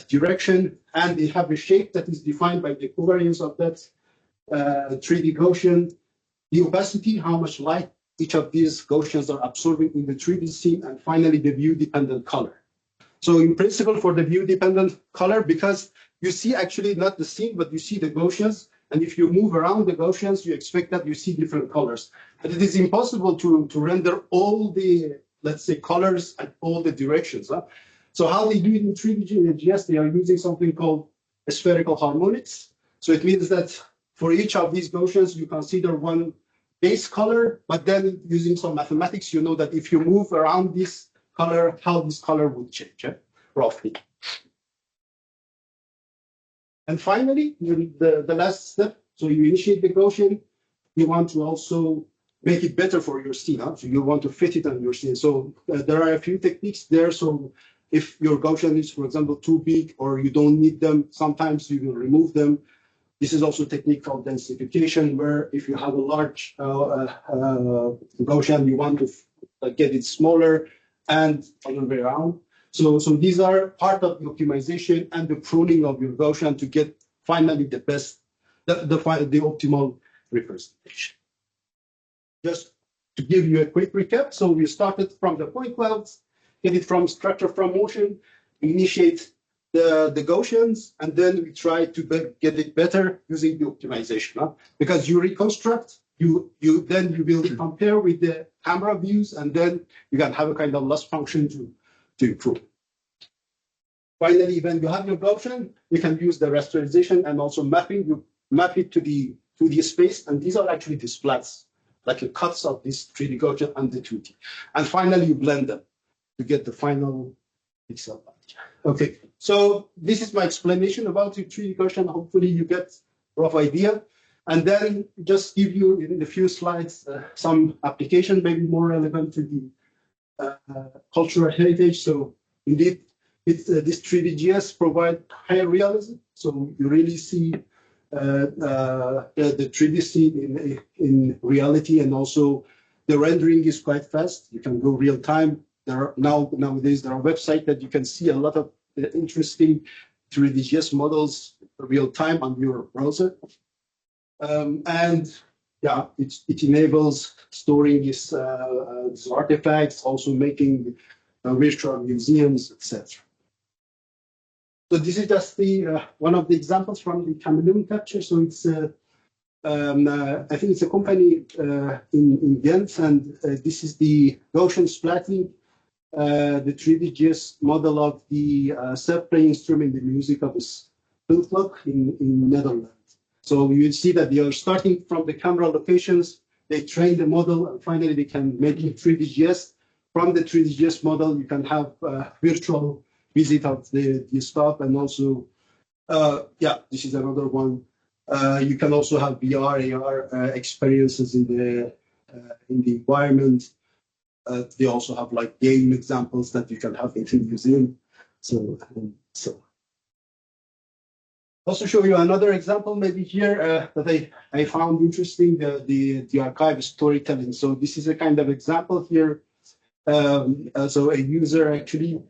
direction, and they have a shape that is defined by the covariance of that 3D Gaussian, the opacity, how much light each of these Gaussians are absorbing in the 3D scene, and finally the view-dependent color. So in principle for the view-dependent color, because you see actually not the scene, but you see the Gaussians, and if you move around the Gaussians, you expect that you see different colors. But it is impossible to render all the, let's say, colors at all the directions. Huh? So how they do it in 3D GS, they are using something called spherical harmonics. So it means that for each of these Gaussians, you consider one base color, but then using some mathematics, you know that if you move around this color, how this color would change, roughly. And finally, the last step, so you initiate the Gaussian, you want to also make it better for your scene, huh? So you want to fit it on your scene. So there are a few techniques there. So if your Gaussian is, for example, too big or you don't need them, sometimes you will remove them. This is also a technique called densification, where if you have a large Gaussian, you want to get it smaller and other way around. So these are part of the optimization and the pruning of your Gaussian to get finally the best, the optimal representation. Just to give you a quick recap, so we started from the point clouds, get it from structure from motion, initiate the Gaussians, and then we try to get it better using the optimization. Huh? Because you reconstruct, you will compare with the camera views, and then you can have a kind of loss function to improve. Finally, when you have your Gaussian, you can use the rasterization and also mapping. You map it to the space, and these are actually the splats, like the cuts of this 3D Gaussian and the 2D. And finally, you blend them. to get the final pixel. Okay, so this is my explanation about the 3D Gaussian. Hopefully you get a rough idea. And then just give you in a few slides some application maybe more relevant to the cultural heritage. So indeed, this 3D provide higher realism. So you really see the 3D scene in reality, and also the rendering is quite fast. You can go real time. Nowadays there are websites that you can see a lot of interesting 3D models real time on your browser. And yeah, it enables storing these artifacts, also making virtual museums, etc. So this is just the one of the examples from the chameleon capture. So it's I think it's a company in Ghent, and this is the Gaussian splatting, the 3D model of the self-playing instrument, the music of this flute clock in Netherlands. So you see that they are starting from the camera locations, they train the model, and finally they can make it 3D. From the 3D model, you can have virtual visit of the stop, and also, yeah, this is another one. You can also have VR, AR experiences in the environment. They also have like game examples that you can have in the museum. So. Also show you another example maybe here that I found interesting, the archive storytelling. So this is a kind of example here. So a user actually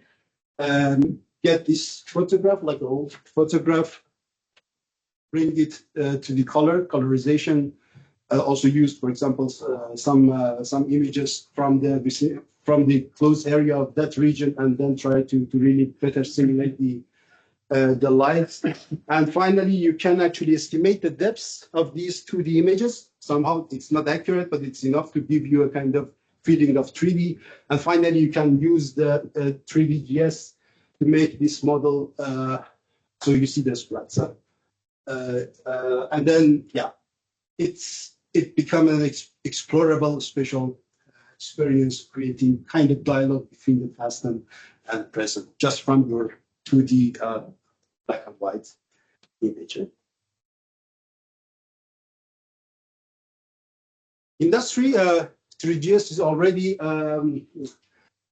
get this photograph, like an old photograph, bring it to the colorization. Also used, for example, some images from the close area of that region, and then try to really better simulate the lights. And finally, you can actually estimate the depths of these 2D images. Somehow it's not accurate, but it's enough to give you a kind of feeling of 3D. And finally, you can use the 3D to make this model. So you see the splats. And then, yeah, it becomes an explorable spatial experience, creating kind of dialogue between the past and present, just from your 2D black and white image. Industry 3GS is already,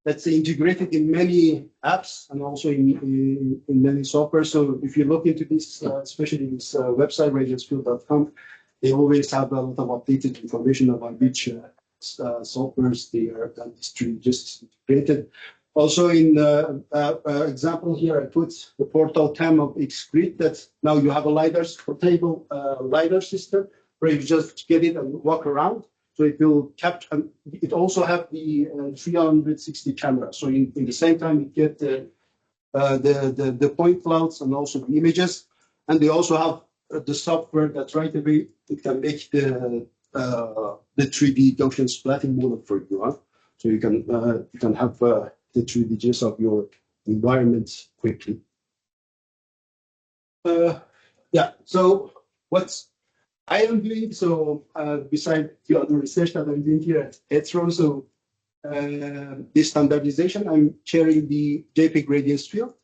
let's say, integrated in many apps and also in many software. So if you look into this, especially this website, radiusfield.com, they always have a lot of updated information about which softwares this 3GS is integrated. Also in example here, I put the portal cam of XGrid, that now you have a LiDAR, portable LiDAR system, where you just get it and walk around. So it will capture, and it also have the 360 camera. So in the same time, you get the point clouds and also the images. And they also have the software that right away it can make the 3D Gaussian splatting model for you. Huh? So you can have the 3D of your environment quickly. Yeah. So what's I am doing, so besides the other research that I'm doing here at ETRO, so this standardization, I'm chairing the JPEG radius field,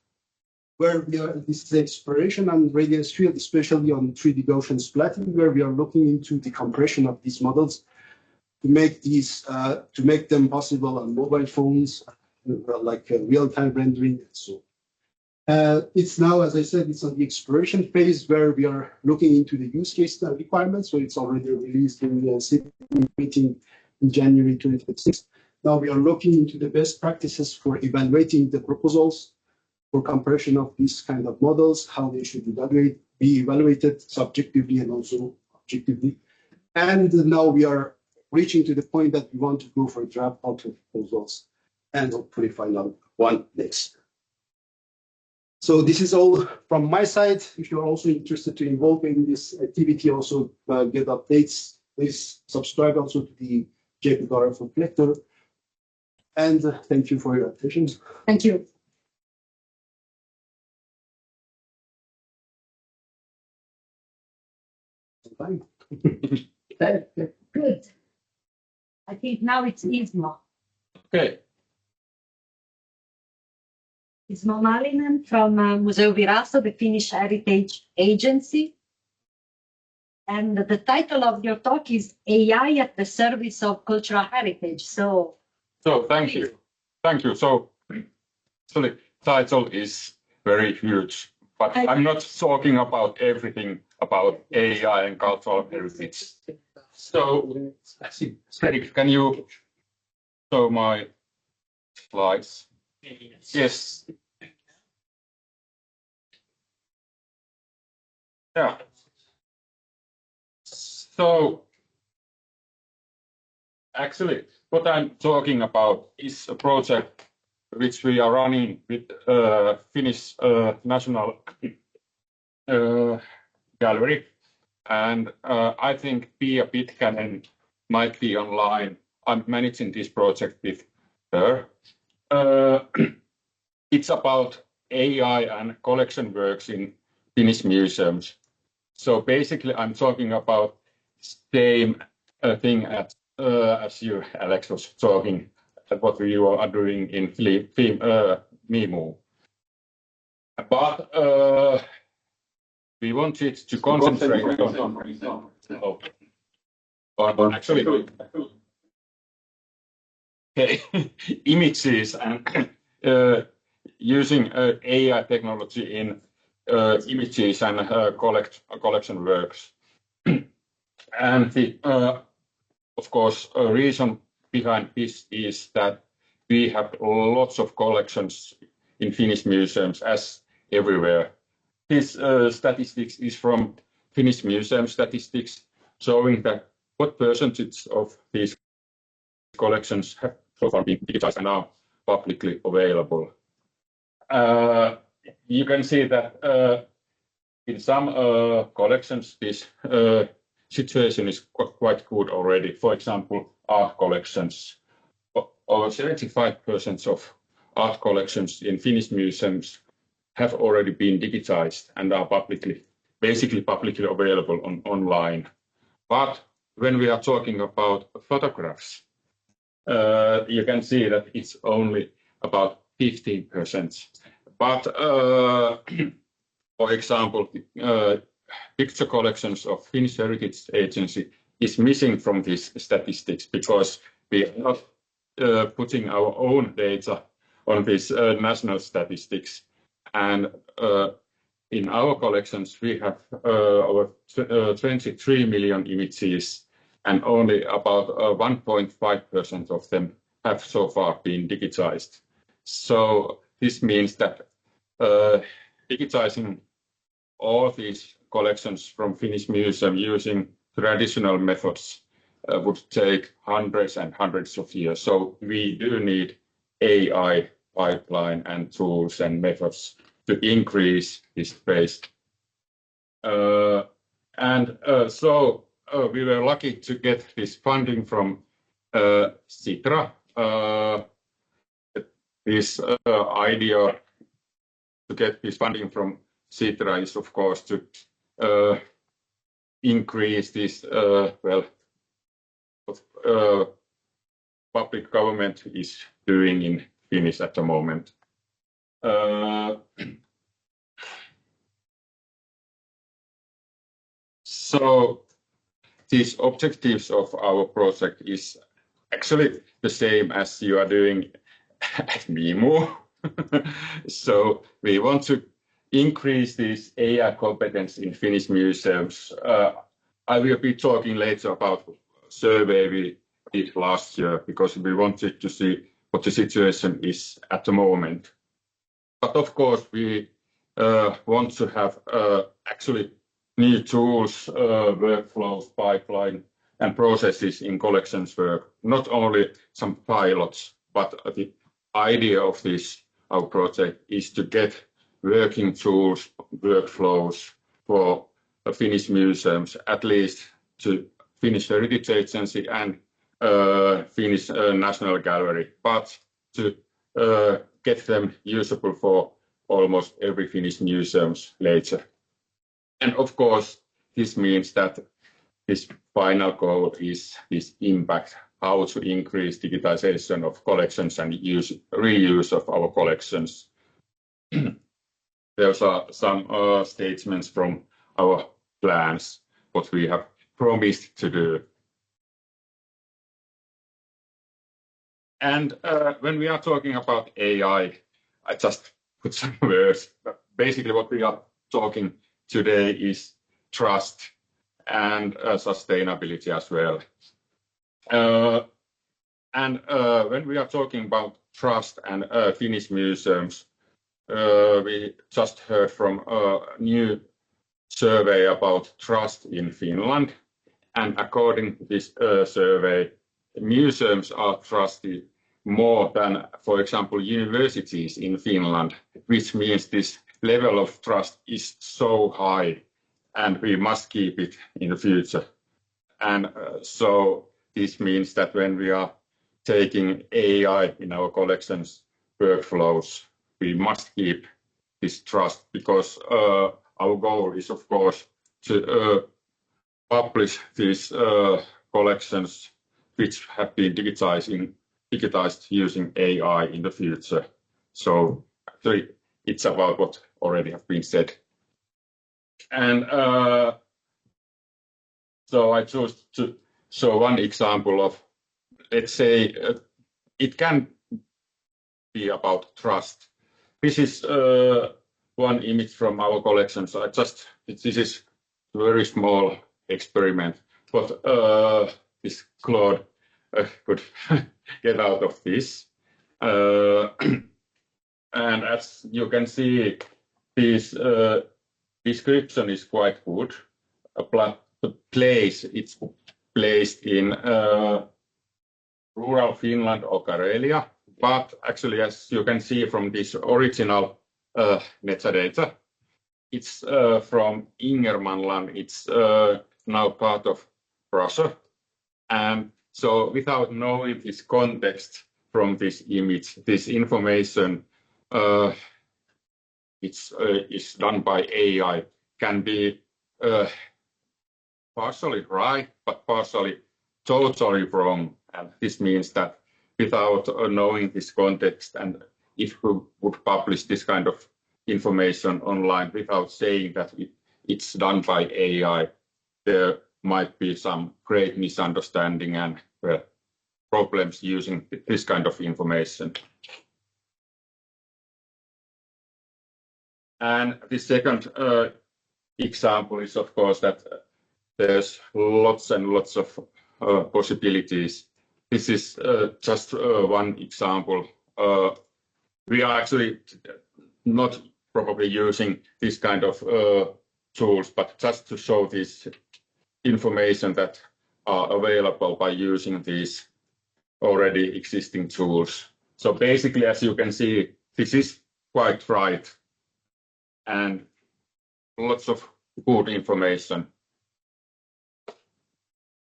where this is exploration and radius field, especially on 3D Gaussian splatting, where we are looking into the compression of these models to make these, to make them possible on mobile phones, like real-time rendering and so on. It's now, as I said, it's on the exploration phase where we are looking into the use case requirements. So it's already released in the meeting in January 2026. Now we are looking into the best practices for evaluating the proposals for compression of these kind of models, how they should be evaluated subjectively and also objectively. And now we are reaching to the point that we want to go for draft auto proposals and hopefully final one next. So this is all from my side. If you're also interested to involve in this activity, also get updates, please subscribe also to the JPEG RF reflector. And thank you for your attention. Thank you. Good. I think now it's easier. Okay. Ismo Malinen from Museo Virasto, the Finnish Heritage Agency. And the title of your talk is AI at the service of cultural heritage. So Thank you. Thank you. So actually, title is very huge, but I'm not talking about everything about AI and cultural heritage. So, Fredrik, can you show my slides? Yes. Yeah. So, actually, what I'm talking about is a project which we are running with Finnish National Gallery, and I think Pia Pitkänen might be online. I'm managing this project with her. It's about AI and collection works in Finnish museums. So basically, I'm talking about same thing as you, Alex, was talking what you are doing in MIMU. But we wanted to concentrate on actually images and using AI technology in images and collection works. And the, of course, a reason behind this is that we have lots of collections in Finnish museums, as everywhere. This statistics is from Finnish museum statistics, showing that what percentage of these collections have so far been digitized and are publicly available. You can see that in some collections, this situation is quite good already. For example, art collections. Over 75% of art collections in Finnish museums have already been digitized and are basically publicly available online. But when we are talking about photographs, you can see that it's only about 15%. But for example, picture collections of Finnish Heritage Agency is missing from these statistics because we are not putting our own data on these national statistics. And in our collections, we have over 23 million images, and only about 1.5% of them have so far been digitized. So this means that digitizing all these collections from Finnish museum using traditional methods would take hundreds and hundreds of years. So we do need AI pipeline and tools and methods to increase this pace. So we were lucky to get this funding from Sitra. This idea to get this funding from Sitra is, of course, to increase this, public government is doing in Finnish at the moment. So these objectives of our project is actually the same as you are doing at MIMU. So we want to increase this AI competence in Finnish museums. I will be talking later about survey we did last year because we wanted to see what the situation is at the moment. But of course, we want to have actually new tools, workflows, pipeline, and processes in collections work. Not only some pilots, but the idea of this our project is to get working tools, workflows for Finnish museums, at least to Finnish Heritage Agency and Finnish National Gallery, but to get them usable for almost every Finnish museums later. And of course, this means that this final goal is this impact, how to increase digitization of collections and reuse of our collections. Those are some statements from our plans, what we have promised to do. And when we are talking about AI, I just put some words. Basically, what we are talking today is trust and sustainability as well. And when we are talking about trust and Finnish museums, we just heard from a new survey about trust in Finland. And according to this survey, museums are trusted more than, for example, universities in Finland, which means this level of trust is so high and we must keep it in the future. And so this means that when we are taking AI in our collections workflows, we must keep this trust because our goal is, of course, to publish these collections which have been digitized using AI in the future. So actually, it's about what already have been said. And so I chose to show one example of, let's say, it can be about trust. This is one image from our collection. So this is a very small experiment, but this Claude could get out of this. And as you can see, this description is quite good. The place, it's placed in rural Finland or Karelia, but actually, as you can see from this original metadata, it's from Ingermanland. It's now part of Russia. And so without knowing this context from this image, this information is done by AI, can be partially right, but partially totally wrong. And this means that without knowing this context, and if we would publish this kind of information online without saying that it's done by AI, there might be some great misunderstanding and problems using this kind of information. And the second example is, of course, that there's lots and lots of possibilities. This is just one example. We are actually not probably using this kind of tools, but just to show this information that are available by using these already existing tools. So basically, as you can see, this is quite right and lots of good information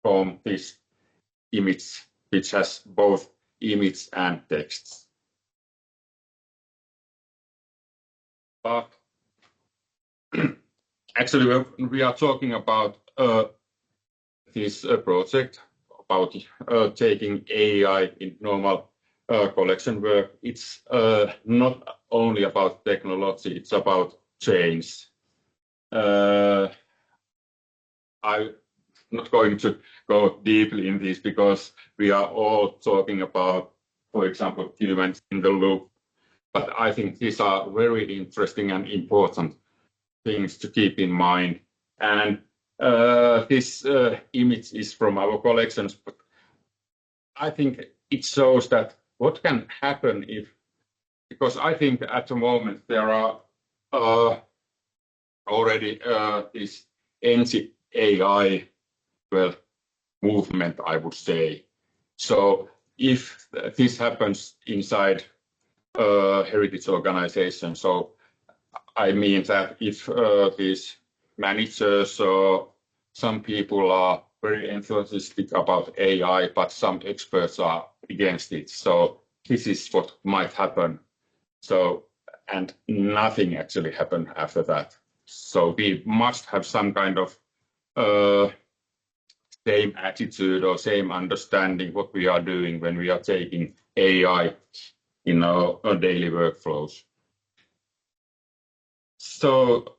from this image, which has both image and texts. But actually, when we are talking about this project, about taking AI in normal collection work, it's not only about technology, it's about change. I'm not going to go deeply in this because we are all talking about, for example, humans in the loop. But I think these are very interesting and important things to keep in mind. And this image is from our collections, but I think it shows that what can happen if, because I think at the moment there are already this anti-AI movement, I would say. So if this happens inside heritage organization, so I mean that if these managers or some people are very enthusiastic about AI, but some experts are against it. So this is what might happen. So, and nothing actually happened after that. So we must have some kind of same attitude or same understanding what we are doing when we are taking AI in our daily workflows. So,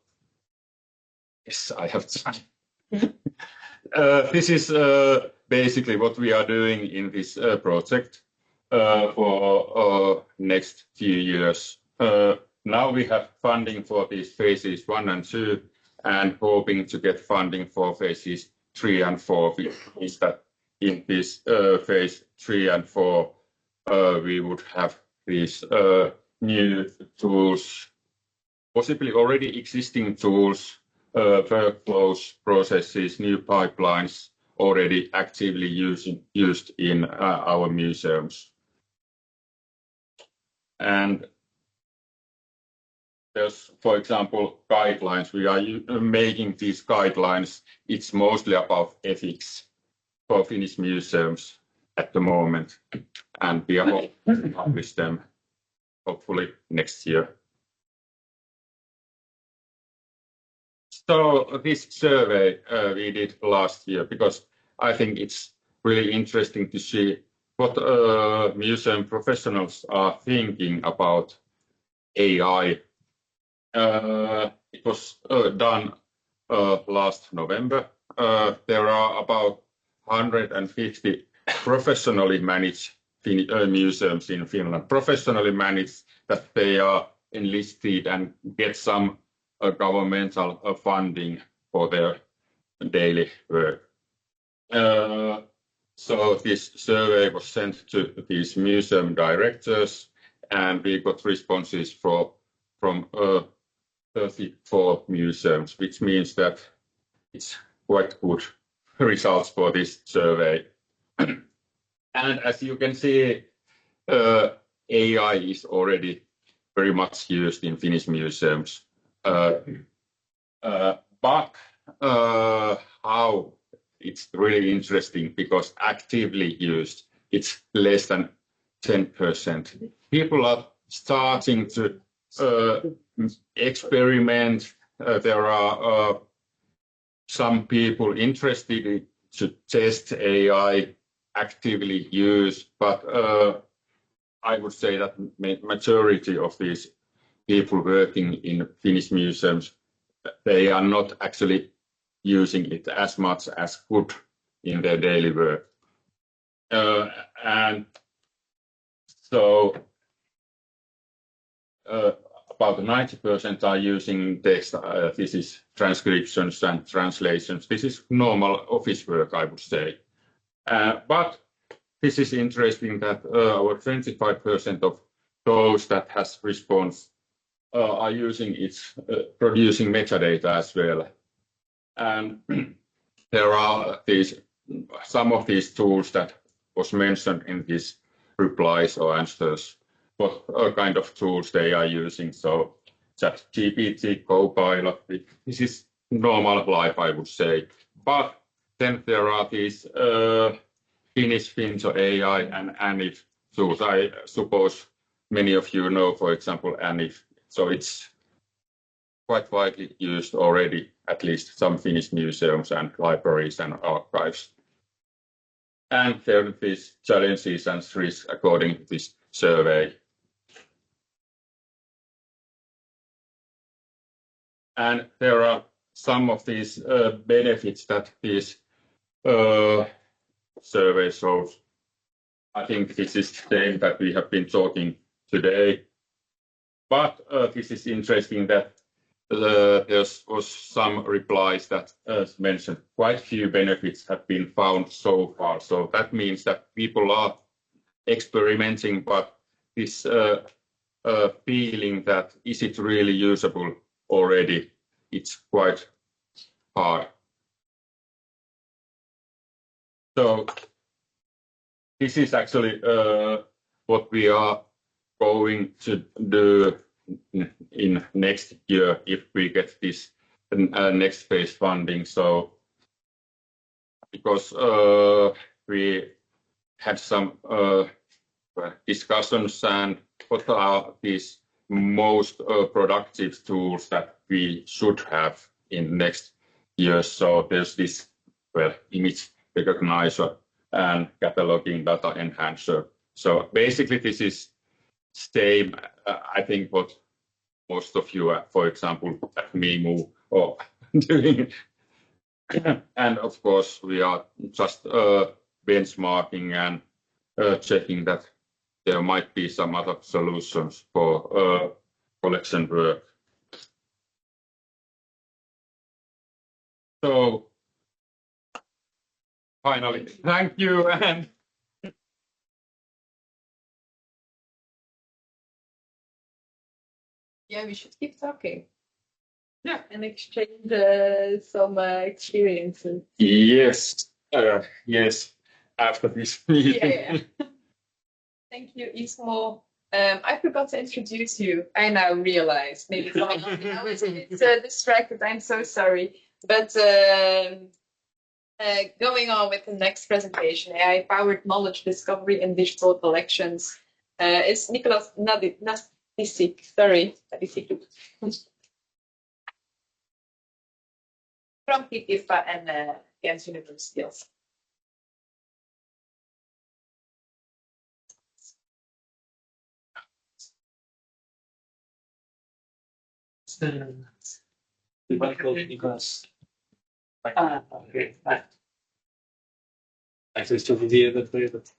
yes, I have time. This is basically what we are doing in this project for next few years. Now we have funding for these phases 1 and 2, and hoping to get funding for phases 3 and 4. Which means that in this phase 3 and 4, we would have these new tools, possibly already existing tools, workflows, processes, new pipelines already actively used in our museums. And there's, for example, guidelines. We are making these guidelines. It's mostly about ethics for Finnish museums at the moment, and we are hoping to publish them hopefully next year. So this survey we did last year, because I think it's really interesting to see what museum professionals are thinking about AI. It was done last November. There are about 150 professionally managed museums in Finland, professionally managed, that they are enlisted and get some governmental funding for their daily work. So this survey was sent to these museum directors, and we got responses from 34 museums, which means that it's quite good results for this survey. And as you can see, AI is already very much used in Finnish museums. But how it's really interesting, because actively used, it's less than 10%. People are starting to experiment. There are some people interested to test AI, actively use, but I would say that majority of these people working in Finnish museums, they are not actually using it as much as could in their daily work. And so about 90% are using text. This is transcriptions and translations. This is normal office work, I would say. But this is interesting that our 25% of those that has response are using it, producing metadata as well. And there are some of these tools that was mentioned in these replies or answers, what kind of tools they are using. So ChatGPT, Copilot, this is normal life, I would say. But then there are these Finnish Finso AI and ANIF tools. I suppose many of you know, for example, ANIF. So it's quite widely used already, at least some Finnish museums and libraries and archives. And there are these challenges and risks according to this survey. And there are some of these benefits that this survey shows. I think this is the thing that we have been talking today. But this is interesting that there was some replies that mentioned quite few benefits have been found so far. So that means that people are experimenting, but this feeling that is it really usable already, it's quite hard. So this is actually what we are going to do in next year if we get this next phase funding. So because we had some discussions and what are these most productive tools that we should have in next year. So there's this image recognizer and cataloging data enhancer. So basically this is same, I think, what most of you, for example, at MIMU or doing. And of course, we are just benchmarking and checking that there might be some other solutions for collection work. So finally, thank you. And yeah, we should keep talking. Yeah, and exchange some experiences. yes, yes, after this meeting. Yeah. Thank you, Ismo. I forgot to introduce you. I now realize. Maybe I was a bit distracted. I'm so sorry. But going on with the next presentation, AI-powered knowledge discovery in digital collections, is Nicolas Nadisik. Sorry, Nadisik. From KIPA and Ghent University also. The one called Nicolas. Okay. Actually, still the idea that way, but.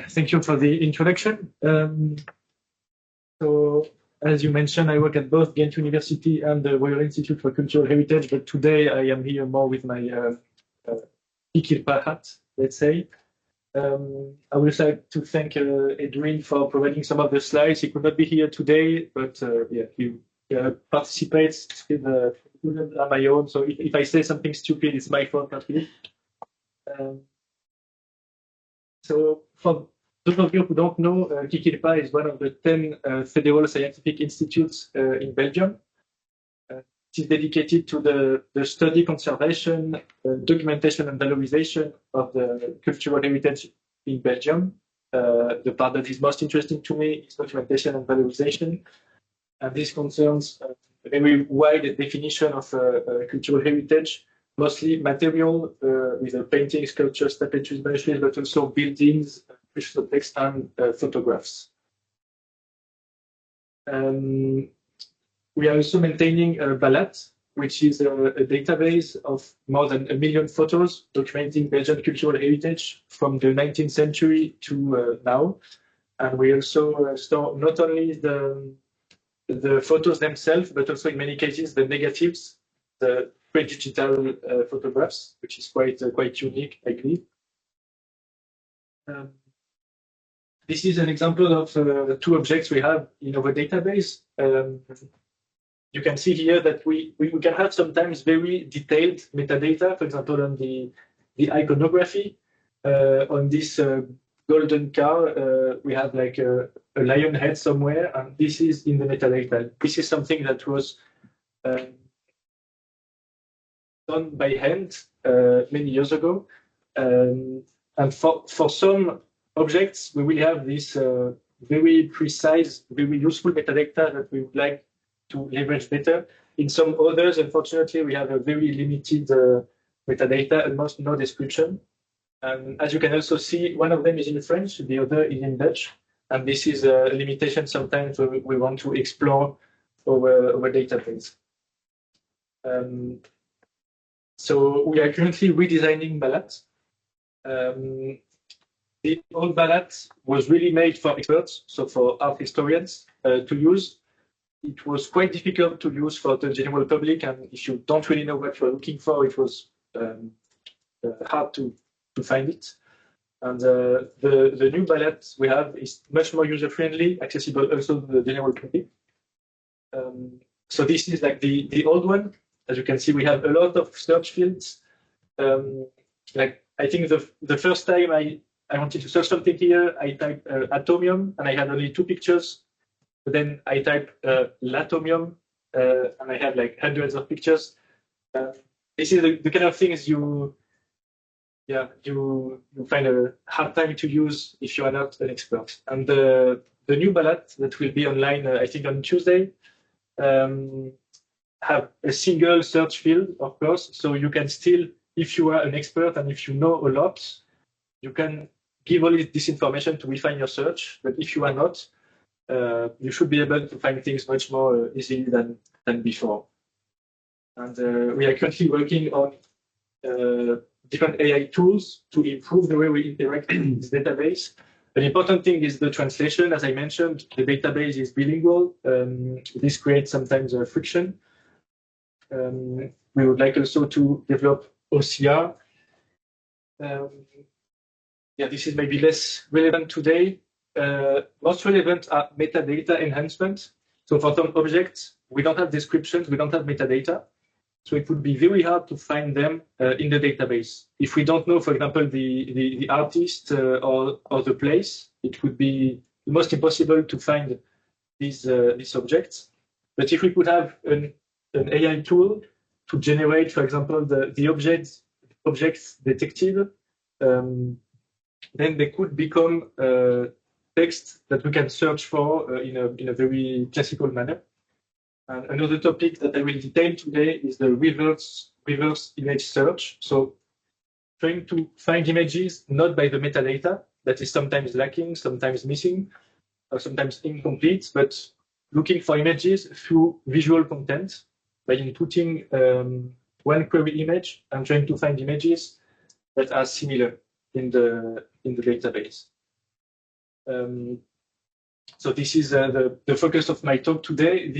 Thank you for the introduction. So, as you mentioned, I work at both Ghent University and the Royal Institute for Cultural Heritage, but today I am here more with my IKIRPA hat, let's say. I would like to thank Edwin for providing some of the slides. He could not be here today, but yeah, he participates in on my own. So if I say something stupid, it's my fault, not his. So for those of you who don't know, KIKIRPA is one of the 10 federal scientific institutes in Belgium. It is dedicated to the study, conservation, documentation, and valorization of the cultural heritage in Belgium. The part that is most interesting to me is documentation and valorization. And this concerns a very wide definition of cultural heritage, mostly material with paintings, sculptures, tapestries, manuscripts, but also buildings, precious objects, and photographs. We are also maintaining Balat, which is a database of more than 1 million photos documenting Belgian cultural heritage from the 19th century to now. And we also store not only the photos themselves, but also in many cases the negatives, the pre-digital photographs, which is quite unique, I believe. This is an example of 2 objects we have in our database. You can see here that we can have sometimes very detailed metadata, for example, on the iconography. On this golden car, we have like a lion head somewhere, and this is in the metadata. This is something that was done by hand many years ago. And for some objects, we will have this very precise, very useful metadata that we would like to leverage better. In some others, unfortunately, we have a very limited metadata, almost no description. And as you can also see, one of them is in French, the other is in Dutch. And this is a limitation sometimes when we want to explore our database. So we are currently redesigning Balat. The old Balat was really made for experts, so for art historians to use. It was quite difficult to use for the general public, and if you don't really know what you're looking for, it was hard to find it. And the new Balat we have is much more user-friendly, accessible also to the general public. So this is like the old one. As you can see, we have a lot of search fields. like I think the first time I wanted to search something here, I typed atomium and I had only 2 pictures. But then I typed latomium and I had like hundreds of pictures. This is the kind of things you find a hard time to use if you are not an expert. And the new ballot that will be online, I think on Tuesday, have a single search field, of course. So you can still, if you are an expert and if you know a lot, you can give all this information to refine your search. But if you are not, you should be able to find things much more easily than before. And we are currently working on different AI tools to improve the way we interact with this database. An important thing is the translation. As I mentioned, the database is bilingual. This creates sometimes friction. We would like also to develop OCR. This is maybe less relevant today. Most relevant are metadata enhancement. So for some objects, we don't have descriptions, we don't have metadata. So it would be very hard to find them in the database. If we don't know, for example, the artist or the place, it would be almost impossible to find these objects. But if we could have an AI tool to generate, for example, the objects detected, then they could become text that we can search for in a very classical manner. And another topic that I will detail today is the reverse image search. So trying to find images not by the metadata that is sometimes lacking, sometimes missing, or sometimes incomplete, but looking for images through visual content by inputting one query image and trying to find images that are similar in the database. So this is the focus of my talk today.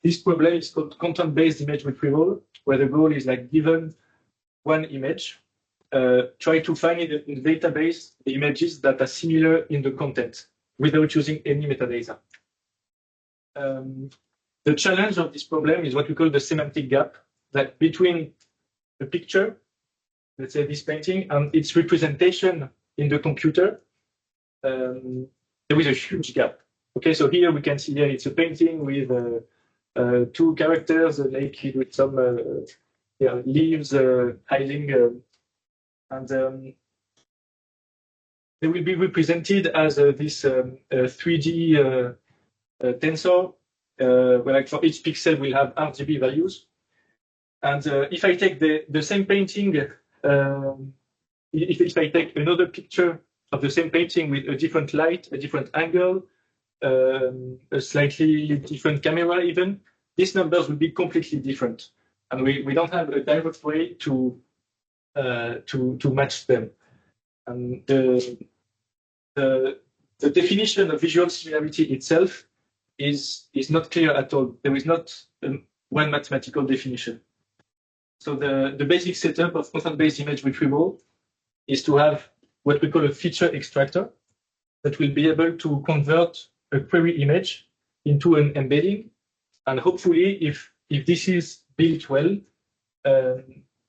This problem is called content-based image retrieval, where the goal is like given one image, try to find in the database the images that are similar in the content without using any metadata. The challenge of this problem is what we call the semantic gap, that between the picture, let's say this painting, and its representation in the computer, there is a huge gap. Okay, so here we can see here it's a painting with 2 characters naked with some leaves hiding, and they will be represented as this 3D tensor, where like for each pixel we'll have RGB values. And if I take the same painting, if I take another picture of the same painting with a different light, a different angle, a slightly different camera even, these numbers will be completely different. And we don't have a direct way to match them. And the definition of visual similarity itself is not clear at all. There is not one mathematical definition. So the basic setup of content-based image retrieval is to have what we call a feature extractor that will be able to convert a query image into an embedding. And hopefully, if this is built well,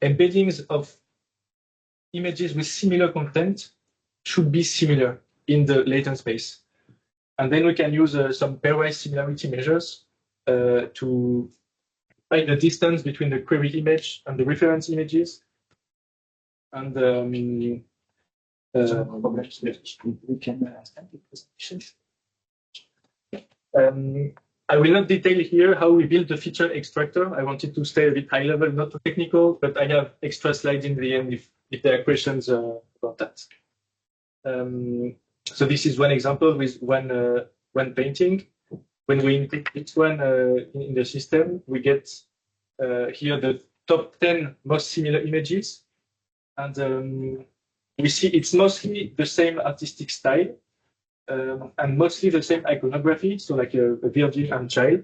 embeddings of images with similar content should be similar in the latent space. And then we can use some pairwise similarity measures to find the distance between the query image and the reference images. And we can I will not detail here how we build the feature extractor. I wanted to stay a bit high level, not too technical, but I have extra slides in the end if there are questions about that. So this is one example with one painting. When we input each one in the system, we get here the top 10 most similar images. And we see it's mostly the same artistic style and mostly the same iconography, so like a virgin and child.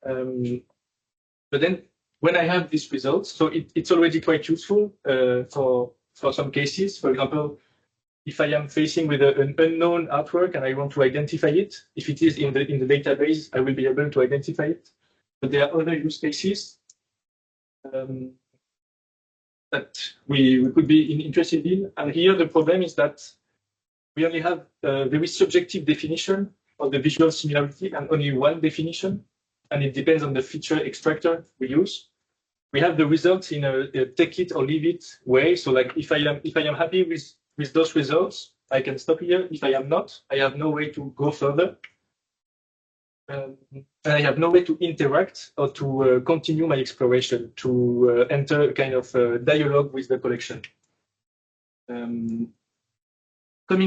But then when I have these results, so it's already quite useful for some cases. For example, if I am facing with an unknown artwork and I want to identify it, if it is in the database, I will be able to identify it. But there are other use cases. that we could be interested in. And here the problem is that we only have a very subjective definition of the visual similarity and only one definition, and it depends on the feature extractor we use. We have the results in a take it or leave it way. So like if I am happy with those results, I can stop here. If I am not, I have no way to go further. And I have no way to interact or to continue my exploration, to enter a kind of dialogue with the collection. Coming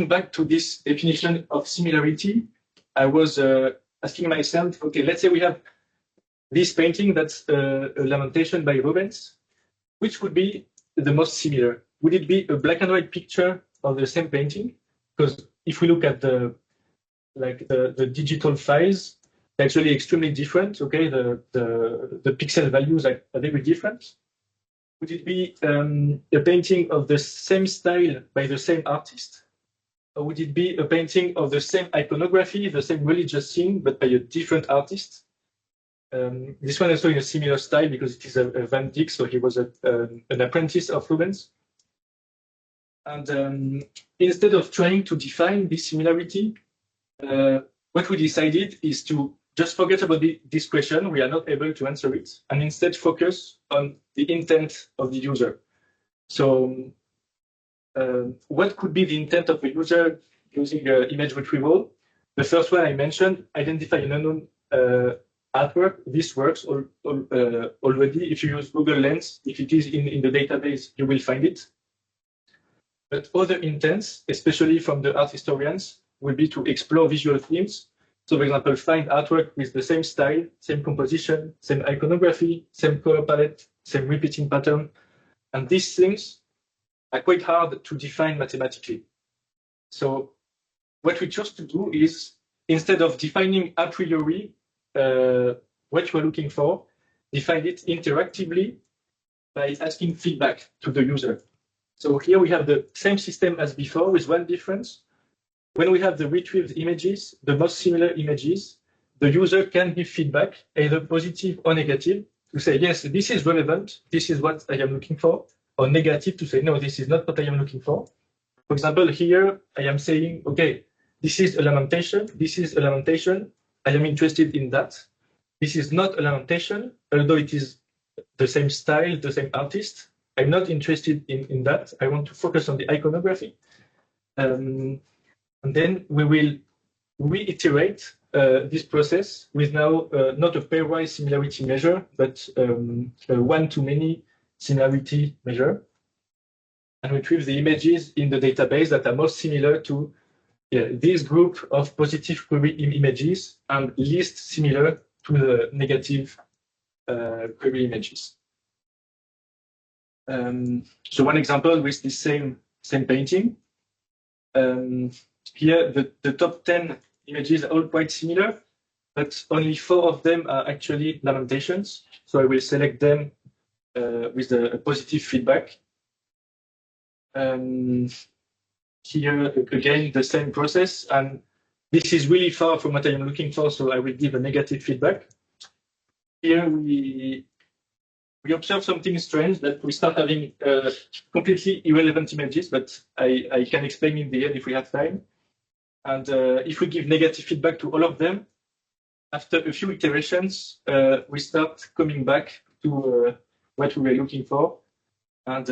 back to this definition of similarity, I was asking myself, okay, let's say we have this painting that's a lamentation by Rubens. Which would be the most similar? Would it be a black and white picture of the same painting? Because if we look at the digital files, they're actually extremely different. Okay, the pixel values are very different. Would it be a painting of the same style by the same artist? Or would it be a painting of the same iconography, the same religious scene, but by a different artist? This one also in a similar style because it is a Van Dyck, so he was an apprentice of Rubens. And instead of trying to define this similarity, what we decided is to just forget about this question. We are not able to answer it, and instead focus on the intent of the user. So what could be the intent of a user using image retrieval? The first one I mentioned, identify an unknown artwork. This works already. If you use Google Lens, if it is in the database, you will find it. But other intents, especially from the art historians, will be to explore visual themes. So, for example, find artwork with the same style, same composition, same iconography, same color palette, same repeating pattern. And these things are quite hard to define mathematically. So what we chose to do is, instead of defining a priori what you are looking for, define it interactively by asking feedback to the user. So here we have the same system as before with one difference. When we have the retrieved images, the most similar images, the user can give feedback, either positive or negative, to say, yes, this is relevant, this is what I am looking for, or negative to say, no, this is not what I am looking for. For example, here I am saying, okay, this is a lamentation, this is a lamentation, I am interested in that. This is not a lamentation, although it is the same style, the same artist. I'm not interested in that. I want to focus on the iconography. And then we will reiterate this process with now not a pairwise similarity measure, but a one-to-many similarity measure, and retrieve the images in the database that are most similar to this group of positive query images and least similar to the negative query images. So one example with this same painting. Here, the top 10 images are all quite similar, but only 4 of them are actually lamentations. So I will select them with a positive feedback. Here, again, the same process. And this is really far from what I am looking for, so I will give a negative feedback. Here, we observe something strange, that we start having completely irrelevant images, but I can explain in the end if we have time. And if we give negative feedback to all of them, after a few iterations, we start coming back to what we were looking for. And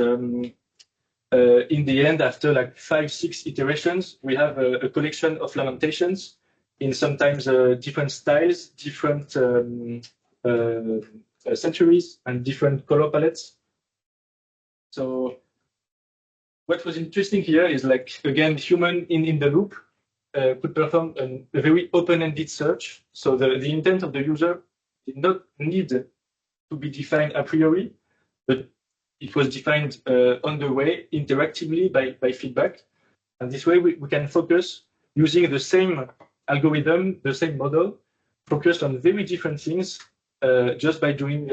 in the end, after like 5-6 iterations, we have a collection of lamentations in sometimes different styles, different centuries, and different color palettes. So what was interesting here is, like, again, human in the loop could perform a very open-ended search. So the intent of the user did not need to be defined a priori, but it was defined on the way, interactively by feedback. And this way we can focus using the same algorithm, the same model, focused on very different things just by doing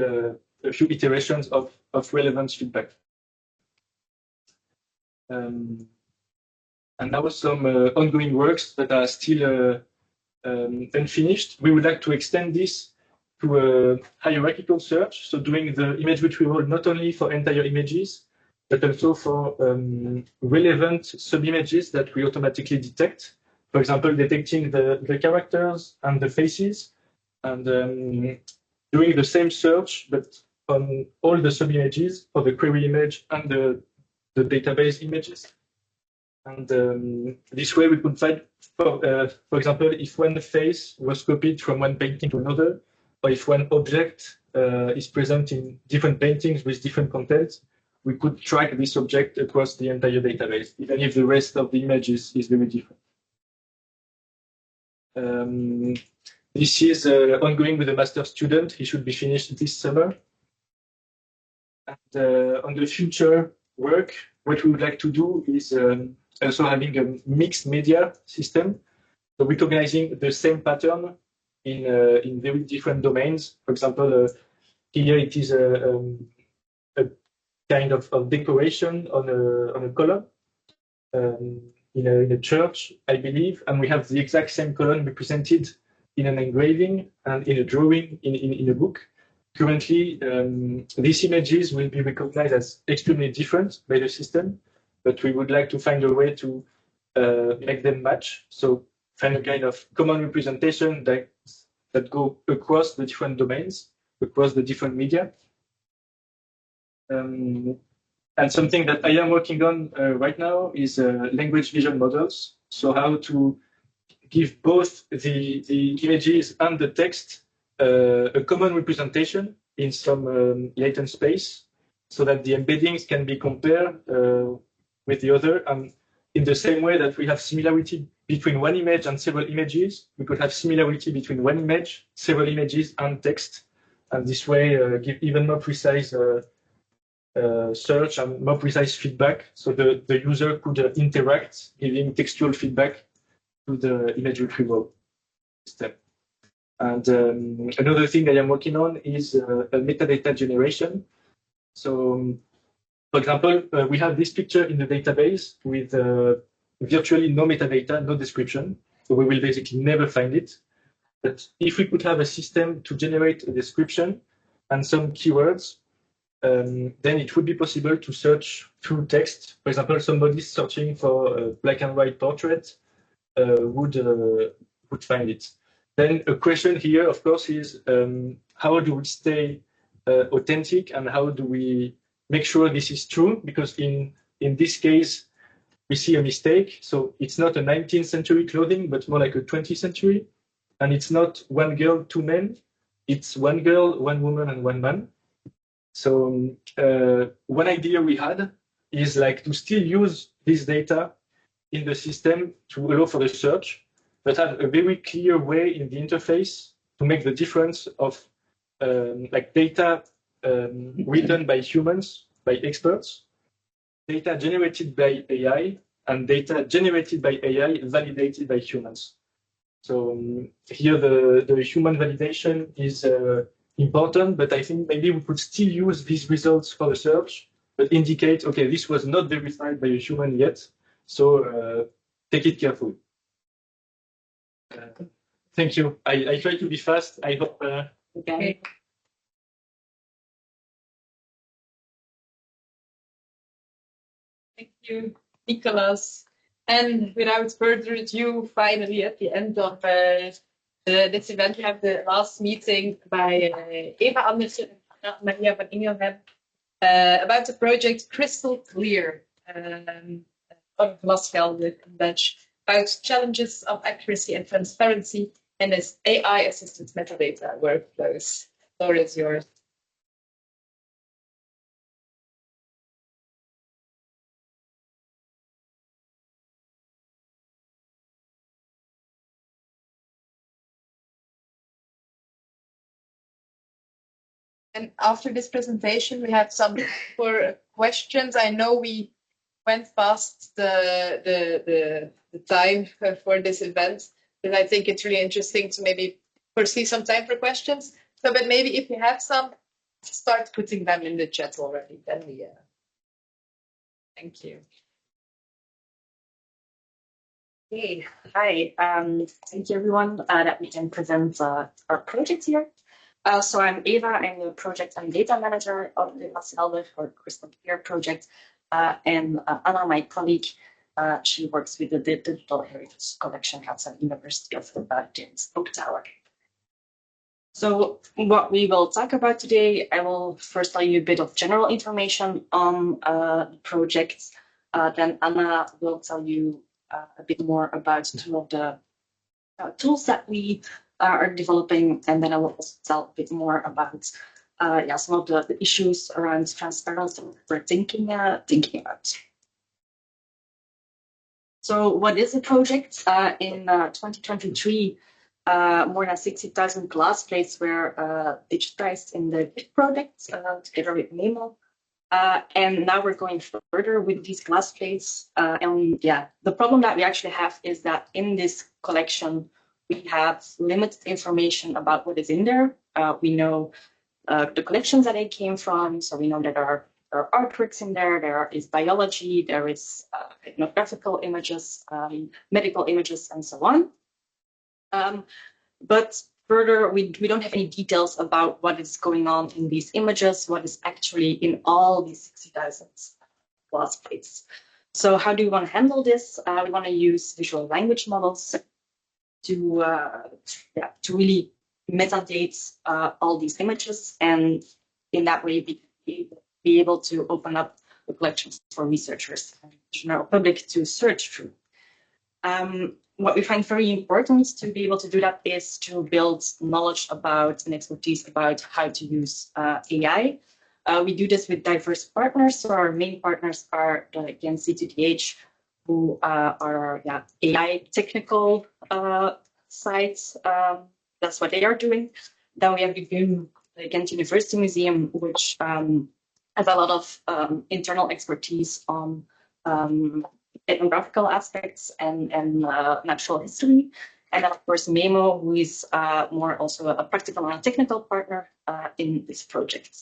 a few iterations of relevance feedback. And now some ongoing works that are still unfinished. We would like to extend this to a hierarchical search, so doing the image retrieval not only for entire images, but also for relevant sub-images that we automatically detect. For example, detecting the characters and the faces, and doing the same search, but on all the sub-images for the query image and the database images. And this way we could find, for example, if one face was copied from one painting to another, or if one object is present in different paintings with different content, we could track this object across the entire database, even if the rest of the image is very different. This is ongoing with a master student. He should be finished this summer. And on the future work, what we would like to do is also having a mixed media system, so recognizing the same pattern in very different domains. For example, here it is a kind of decoration on a column in a church, I believe, and we have the exact same column represented in an engraving and in a drawing in a book. Currently, these images will be recognized as extremely different by the system, but we would like to find a way to make them match. So find a kind of common representation that go across the different domains, across the different media. And something that I am working on right now is language vision models. So how to give both the images and the text a common representation in some latent space, so that the embeddings can be compared with the other. And in the same way that we have similarity between one image and several images, we could have similarity between one image, several images, and text. And this way give even more precise search and more precise feedback, so the user could interact, giving textual feedback to the image retrieval system. And another thing I am working on is a metadata generation. So, for example, we have this picture in the database with virtually no metadata, no description. So we will basically never find it. But if we could have a system to generate a description and some keywords, then it would be possible to search through text. For example, somebody searching for a black and white portrait would find it. Then a question here, of course, is how do we stay authentic, and how do we make sure this is true? Because in this case, we see a mistake. So it's not a 19th century clothing, but more like a 20th century. And it's not one girl, two men. It's one girl, one woman, and one man. So one idea we had is like to still use this data in the system to allow for the search, but have a very clear way in the interface to make the difference of like data written by humans, by experts, data generated by AI, and data generated by AI validated by humans. So here the human validation is important, but I think maybe we could still use these results for the search, but indicate, okay, this was not verified by a human yet, so take it carefully. Thank you. I try to be fast. I hope. Okay. Thank you, Nicolas. And without further ado, finally at the end of this event, we have the last meeting by Eva Andersen and Maria van Ingelhem about the project Crystal Clear on Glasvelden in Dutch, about challenges of accuracy and transparency and as AI-assisted metadata workflows. The floor is yours. And after this presentation, we have some for questions. I know we went past the time for this event, but I think it's really interesting to maybe foresee some time for questions. So, but maybe if you have some, start putting them in the chat already. Then we. Thank you. Hey, hi. Thank you everyone that we can present our project here. So I'm Eva, I'm the project and data manager of the Glasvelden for Crystal Clear project. And Anna, my colleague, she works with the Digital Heritage Collection at the University of James Oak Tower. So what we will talk about today, I will first tell you a bit of general information on the project. Then Anna will tell you a bit more about some of the tools that we are developing, and then I will also tell a bit more about some of the issues around transparency we're thinking about. So what is the project? In 2023, more than 60,000 glass plates were digitized in the BIT project together with Nemo. And now we're going further with these glass plates. The problem that we actually have is that in this collection, we have limited information about what is in there. We know the collections that they came from, so we know that there are artworks in there, there is biology, there is ethnographical images, medical images, and so on. But further, we don't have any details about what is going on in these images, what is actually in all these 60,000 glass plates. So how do we want to handle this? We want to use visual language models to really metadate all these images, and in that way be able to open up the collections for researchers and the general public to search through. What we find very important to be able to do that is to build knowledge about and expertise about how to use AI. We do this with diverse partners. So our main partners are the NC2DH, who are AI technical sites. That's what they are doing. Then we have the Ghent University Museum, which has a lot of internal expertise on ethnographical aspects and natural history. And then, of course, Memo, who is more also a practical and technical partner in this project.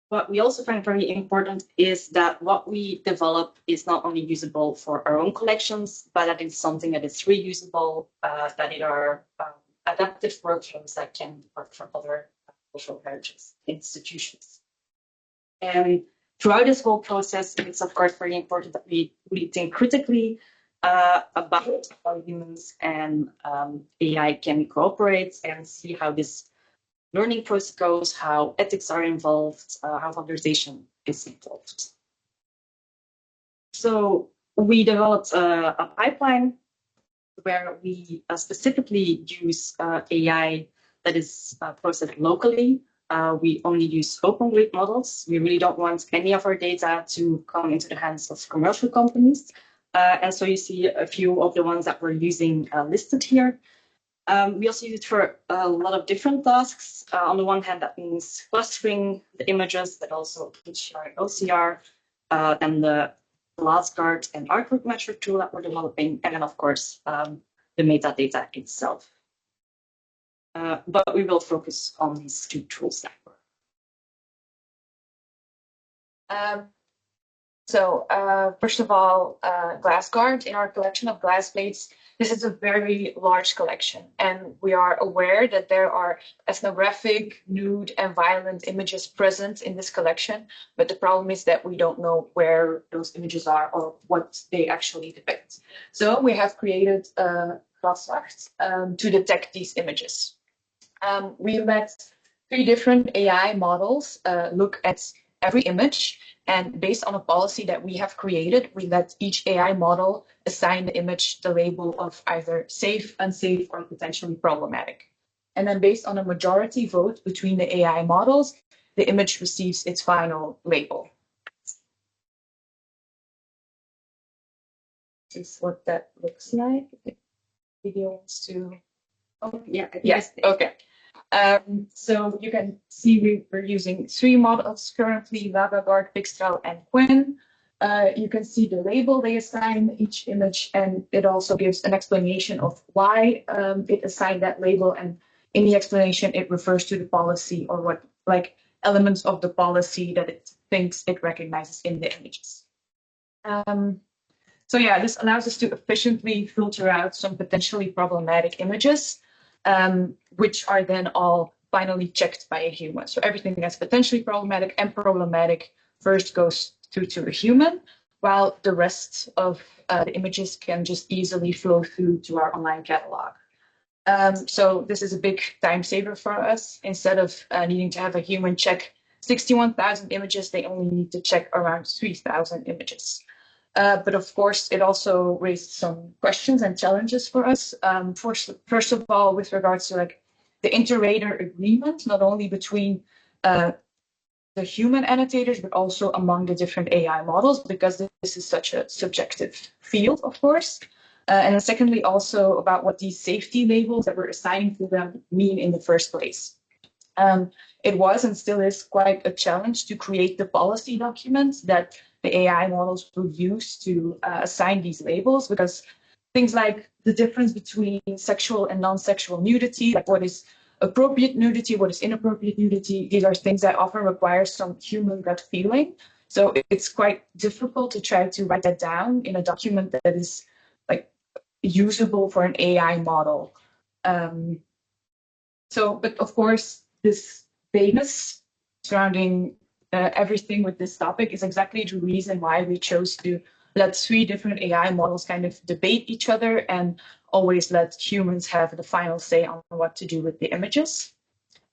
What we also find very important is that what we develop is not only usable for our own collections, but that it's something that is reusable, that it are adaptive workflows that can work for other cultural heritage institutions. And throughout this whole process, it's of course very important that we think critically about how humans and AI can cooperate and see how this learning process goes, how ethics are involved, how valorization is involved. So we developed a pipeline where we specifically use AI that is processed locally. We only use open weight models. We really don't want any of our data to come into the hands of commercial companies. And so you see a few of the ones that we're using listed here. We also use it for a lot of different tasks. On the one hand, that means clustering the images, but also HDR and OCR, and the glass guard and artwork matcher tool that we're developing, and then of course the metadata itself. But we will focus on these two tools. First of all, glass guard in our collection of glass plates. This is a very large collection, and we are aware that there are ethnographic, nude, and violent images present in this collection. But the problem is that we don't know where those images are or what they actually depict. So we have created glass guard to detect these images. We let 3 different AI models look at every image, and based on a policy that we have created, we let each AI model assign the image the label of either safe, unsafe, or potentially problematic. And then based on a majority vote between the AI models, the image receives its final label. This is what that looks like. The video wants to... Oh, yeah. Yes, okay. So you can see we're using 3 models currently, LavaGuard, Pixel, and Quen. You can see the label they assign each image, and it also gives an explanation of why it assigned that label. And in the explanation, it refers to the policy or what, like, elements of the policy that it thinks it recognizes in the images. So yeah, this allows us to efficiently filter out some potentially problematic images, which are then all finally checked by a human. So everything that's potentially problematic and problematic first goes through to a human, while the rest of the images can just easily flow through to our online catalog. So this is a big time saver for us. Instead of needing to have a human check 61,000 images, they only need to check around 3,000 images. But of course, it also raised some questions and challenges for us. First of all, with regards to like the inter-rater agreement, not only between the human annotators, but also among the different AI models, because this is such a subjective field, of course. And then secondly, also about what these safety labels that we're assigning to them mean in the first place. It was and still is quite a challenge to create the policy documents that the AI models will use to assign these labels, because things like the difference between sexual and non-sexual nudity, like what is appropriate nudity, what is inappropriate nudity, these are things that often require some human gut feeling. So it's quite difficult to try to write that down in a document that is like usable for an AI model. But of course, this vagueness surrounding everything with this topic is exactly the reason why we chose to let 3 different AI models kind of debate each other and always let humans have the final say on what to do with the images.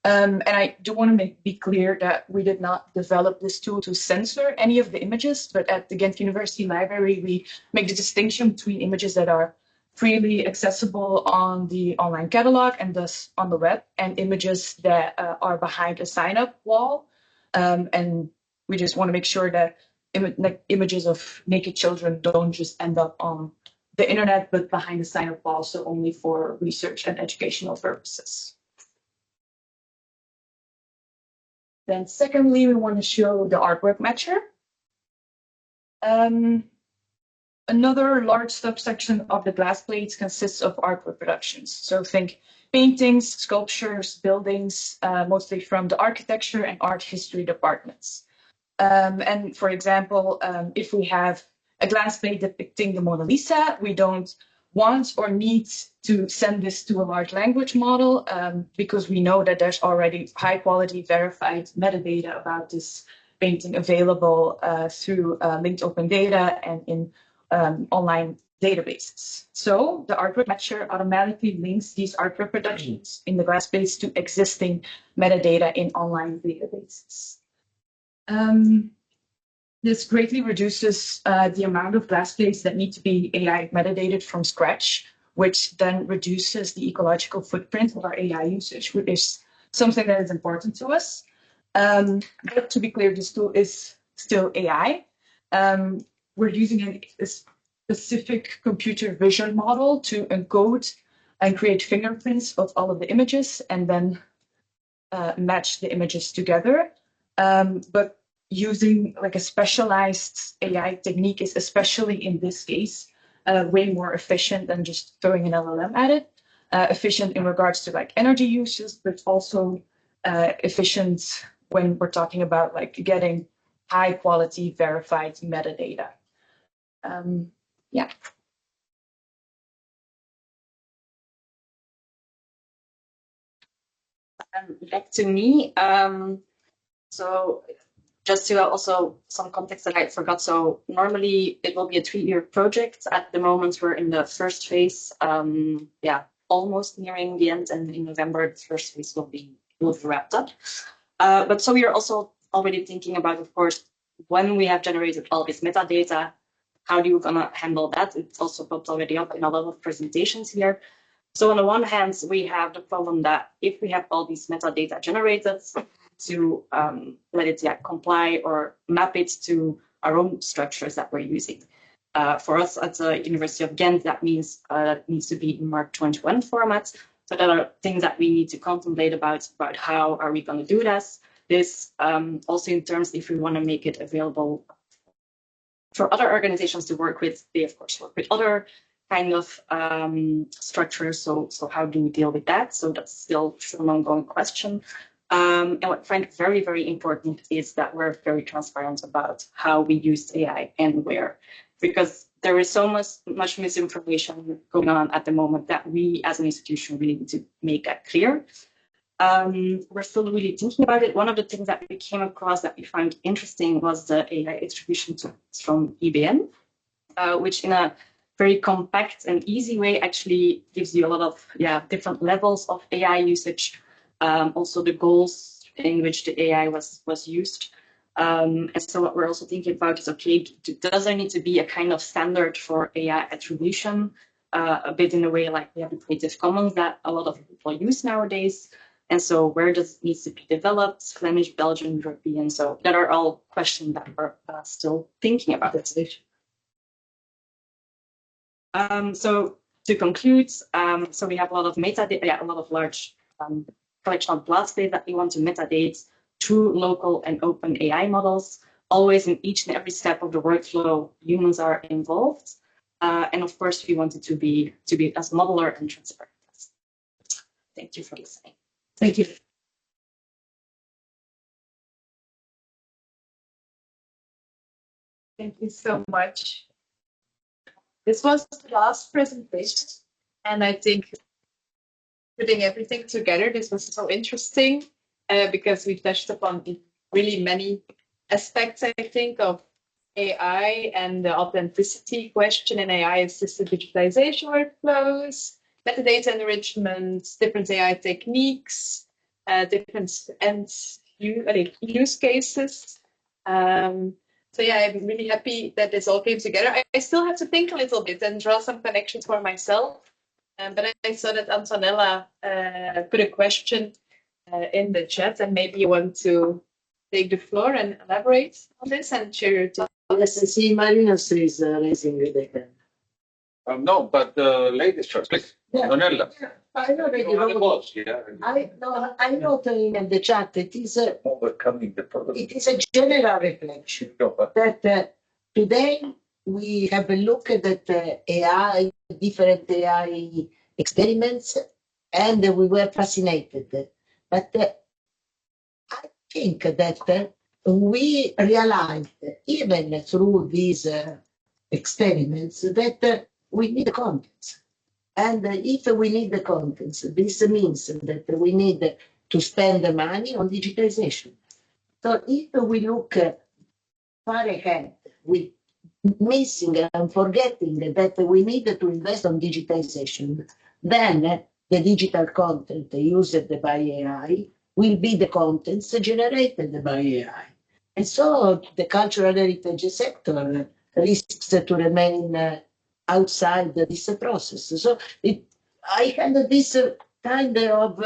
And I do want to be clear that we did not develop this tool to censor any of the images, but at the Ghent University Library, we make the distinction between images that are freely accessible on the online catalog and thus on the web, and images that are behind a sign-up wall. And we just want to make sure that images of naked children don't just end up on the internet, but behind the sign-up wall, so only for research and educational purposes. Then secondly, we want to show the artwork matcher. Another large subsection of the glass plates consists of art reproductions. So think paintings, sculptures, buildings, mostly from the architecture and art history departments. And for example, if we have a glass plate depicting the Mona Lisa, we don't want or need to send this to a large language model because we know that there's already high quality verified metadata about this painting available through linked open data and in online databases. So the artwork matcher automatically links these art reproductions in the glass plates to existing metadata in online databases. This greatly reduces the amount of glass plates that need to be AI metadated from scratch, which then reduces the ecological footprint of our AI usage, which is something that is important to us. But to be clear, this tool is still AI. We're using a specific computer vision model to encode and create fingerprints of all of the images and then match the images together. But using like a specialized AI technique is, especially in this case, way more efficient than just throwing an LLM at it. Efficient in regards to like energy uses, but also efficient when we're talking about like getting high quality verified metadata. Yeah. Back to me. So just to also some context that I forgot. So normally it will be a 3-year project. At the moment, we're in the first phase. Almost nearing the end, and in November the first phase will be wrapped up. But so we are also already thinking about, of course, when we have generated all this metadata, how do you gonna handle that? It's also popped already up in a lot of presentations here. So on the one hand, we have the problem that if we have all these metadata generated, to let it comply or map it to our own structures that we're using. For us at the University of Ghent, that means that it needs to be in Mark 21 format. So there are things that we need to contemplate about how are we going to do this. Also in terms if we want to make it available for other organizations to work with, they of course work with other kind of structures. So how do we deal with that? So that's still an ongoing question. And what I find very, very important is that we're very transparent about how we use AI and where, because there is so much misinformation going on at the moment that we as an institution really need to make that clear. We're still really thinking about it. One of the things that we came across that we found interesting was the AI attribution tools from EBN, which in a very compact and easy way actually gives you a lot of different levels of AI usage, also the goals in which the AI was used. And so what we're also thinking about is, okay, does there need to be a kind of standard for AI attribution, a bit in a way like we have the Creative Commons that a lot of people use nowadays? And so where does it need to be developed? Flemish, Belgian, European? So that are all questions that we're still thinking about. So to conclude, so we have a lot of metadata, a lot of large collection of blast data that we want to metadate through local and open AI models. Always in each and every step of the workflow, humans are involved. And of course, we want it to be as modular and transparent. Thank you for listening. Thank you. Thank you so much. This was the last presentation, and I think putting everything together, this was so interesting because we touched upon really many aspects, I think, of AI and the authenticity question in AI-assisted digitization workflows, metadata enrichment, different AI techniques, different use cases. So yeah, I'm really happy that this all came together. I still have to think a little bit and draw some connections for myself. But I saw that Antonella put a question in the chat, and maybe you want to take the floor and elaborate on this and share your thoughts. Yes, I see Marinos is raising the hand. No, but ladies first, please. Yeah. Donella. I know that You are the boss, yeah. I note in the chat it is Overcoming the problem. it is a general reflection that today we have a look at AI, different AI experiments, and we were fascinated. But I think that we realized, even through these experiments, that we need contents. And if we need the contents, this means that we need to spend the money on digitization. So if we look far ahead with missing and forgetting that we need to invest on digitization, then the digital content used by AI will be the contents generated by AI. And so the cultural heritage sector risks to remain outside this process. So I had this kind of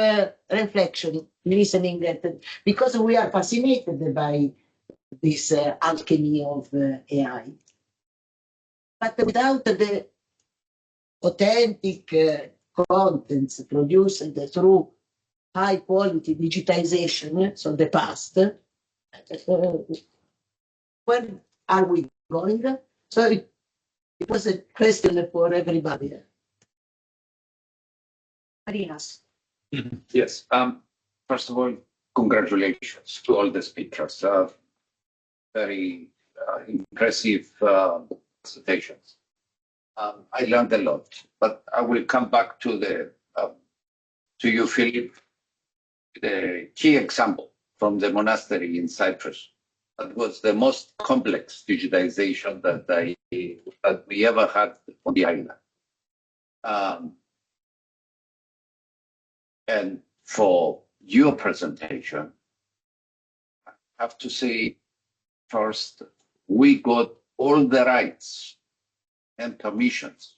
reflection, listening that, because we are fascinated by this alchemy of AI. But without the authentic contents produced through high quality digitization, so the past, where are we going? So it was a question for everybody. Marinos. Yes. First of all, congratulations to all the speakers. Very impressive presentations. I learned a lot, but I will come back to you, Philip, the key example from the monastery in Cyprus. That was the most complex digitization that we ever had on the island. And for your presentation, I have to say, first, we got all the rights and permissions,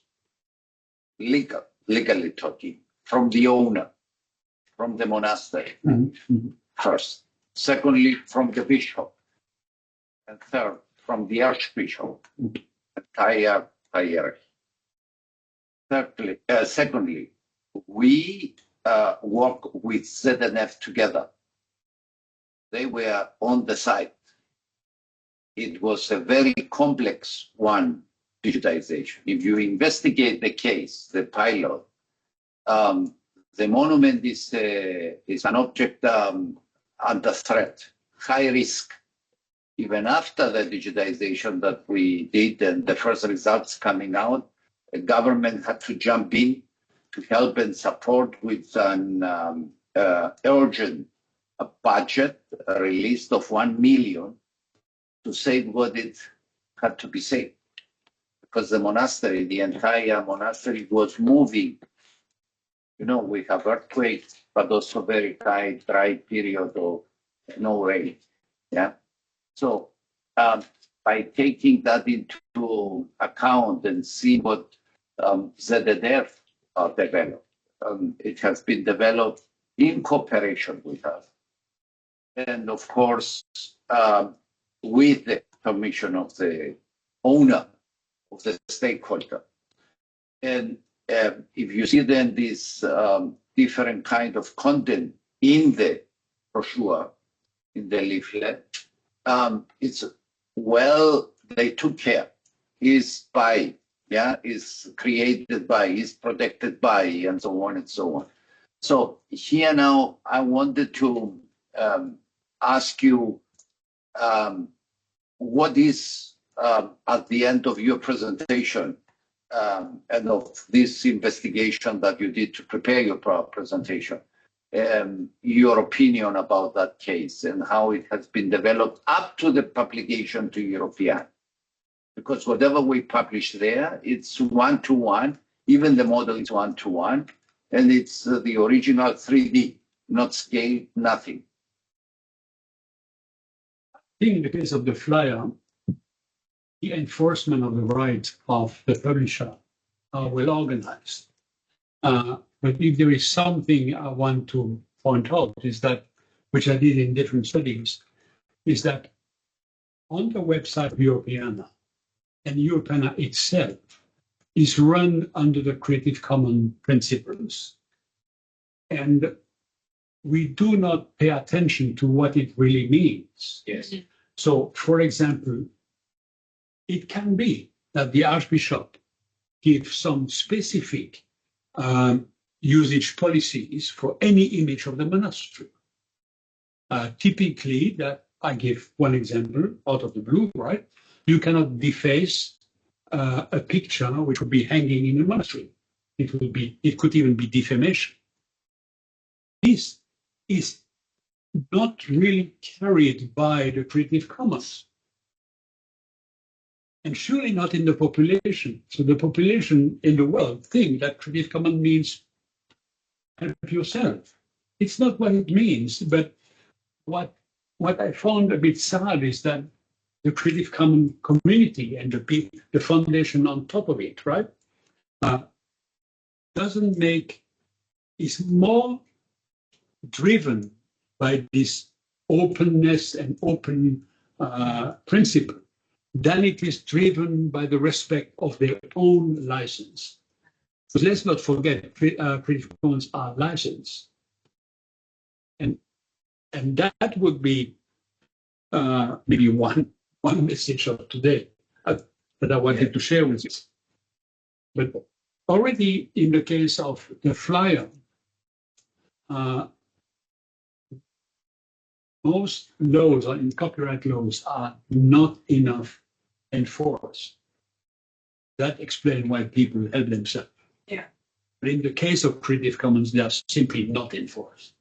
legally talking, from the owner, from the monastery, first. Secondly, from the bishop. And third, from the archbishop, entire hierarchy. Secondly, we work with ZNF together. They were on the site. It was a very complex one, digitization. If you investigate the case, the pilot, the monument is an object under threat, high risk. Even after the digitization that we did and the first results coming out, the government had to jump in to help and support with a urgent budget released of 1 million to save what it had to be saved. Because the monastery, the entire monastery was moving. You know, we have earthquakes, but also very dry period of no rain. Yeah. So by taking that into account and seeing what ZDF developed, it has been developed in cooperation with us. And of course, with the permission of the owner, of the stakeholder. And if you see then this different kind of content in the brochure, in the leaflet, it's well, they took care. Is by, yeah, is created by, is protected by, and so on and so on. So here now, I wanted to ask you what is at the end of your presentation and of this investigation that you did to prepare your presentation, your opinion about that case and how it has been developed up to the publication to European. Because whatever we publish there, it's one-to-one, even the model is one-to-one, and it's the original 3D, not scale, nothing. I think in the case of the flyer, the enforcement of the rights of the publisher are well organized. But if there is something I want to point out is that, which I did in different studies, is that on the website of Europeana, and Europeana itself is run under the Creative Commons principles. And we do not pay attention to what it really means. Yes. So, for example, it can be that the Archbishop gives some specific usage policies for any image of the monastery. Typically, that I give one example out of the blue, right? You cannot deface a picture which would be hanging in a monastery. It could even be defamation. This is not really carried by the Creative Commons. And surely not in the population. So the population in the world think that Creative Commons means help yourself. It's not what it means, but what I found a bit sad is that the Creative Commons community and the foundation on top of it, right, is more driven by this openness and open principle than it is driven by the respect of their own license. But let's not forget, Creative Commons are licensed. And that would be maybe one message of today that I wanted to share with you. But already in the case of the flyer, most laws in copyright laws are not enough enforced. That explains why people help themselves. Yeah. But in the case of Creative Commons, they are simply not enforced.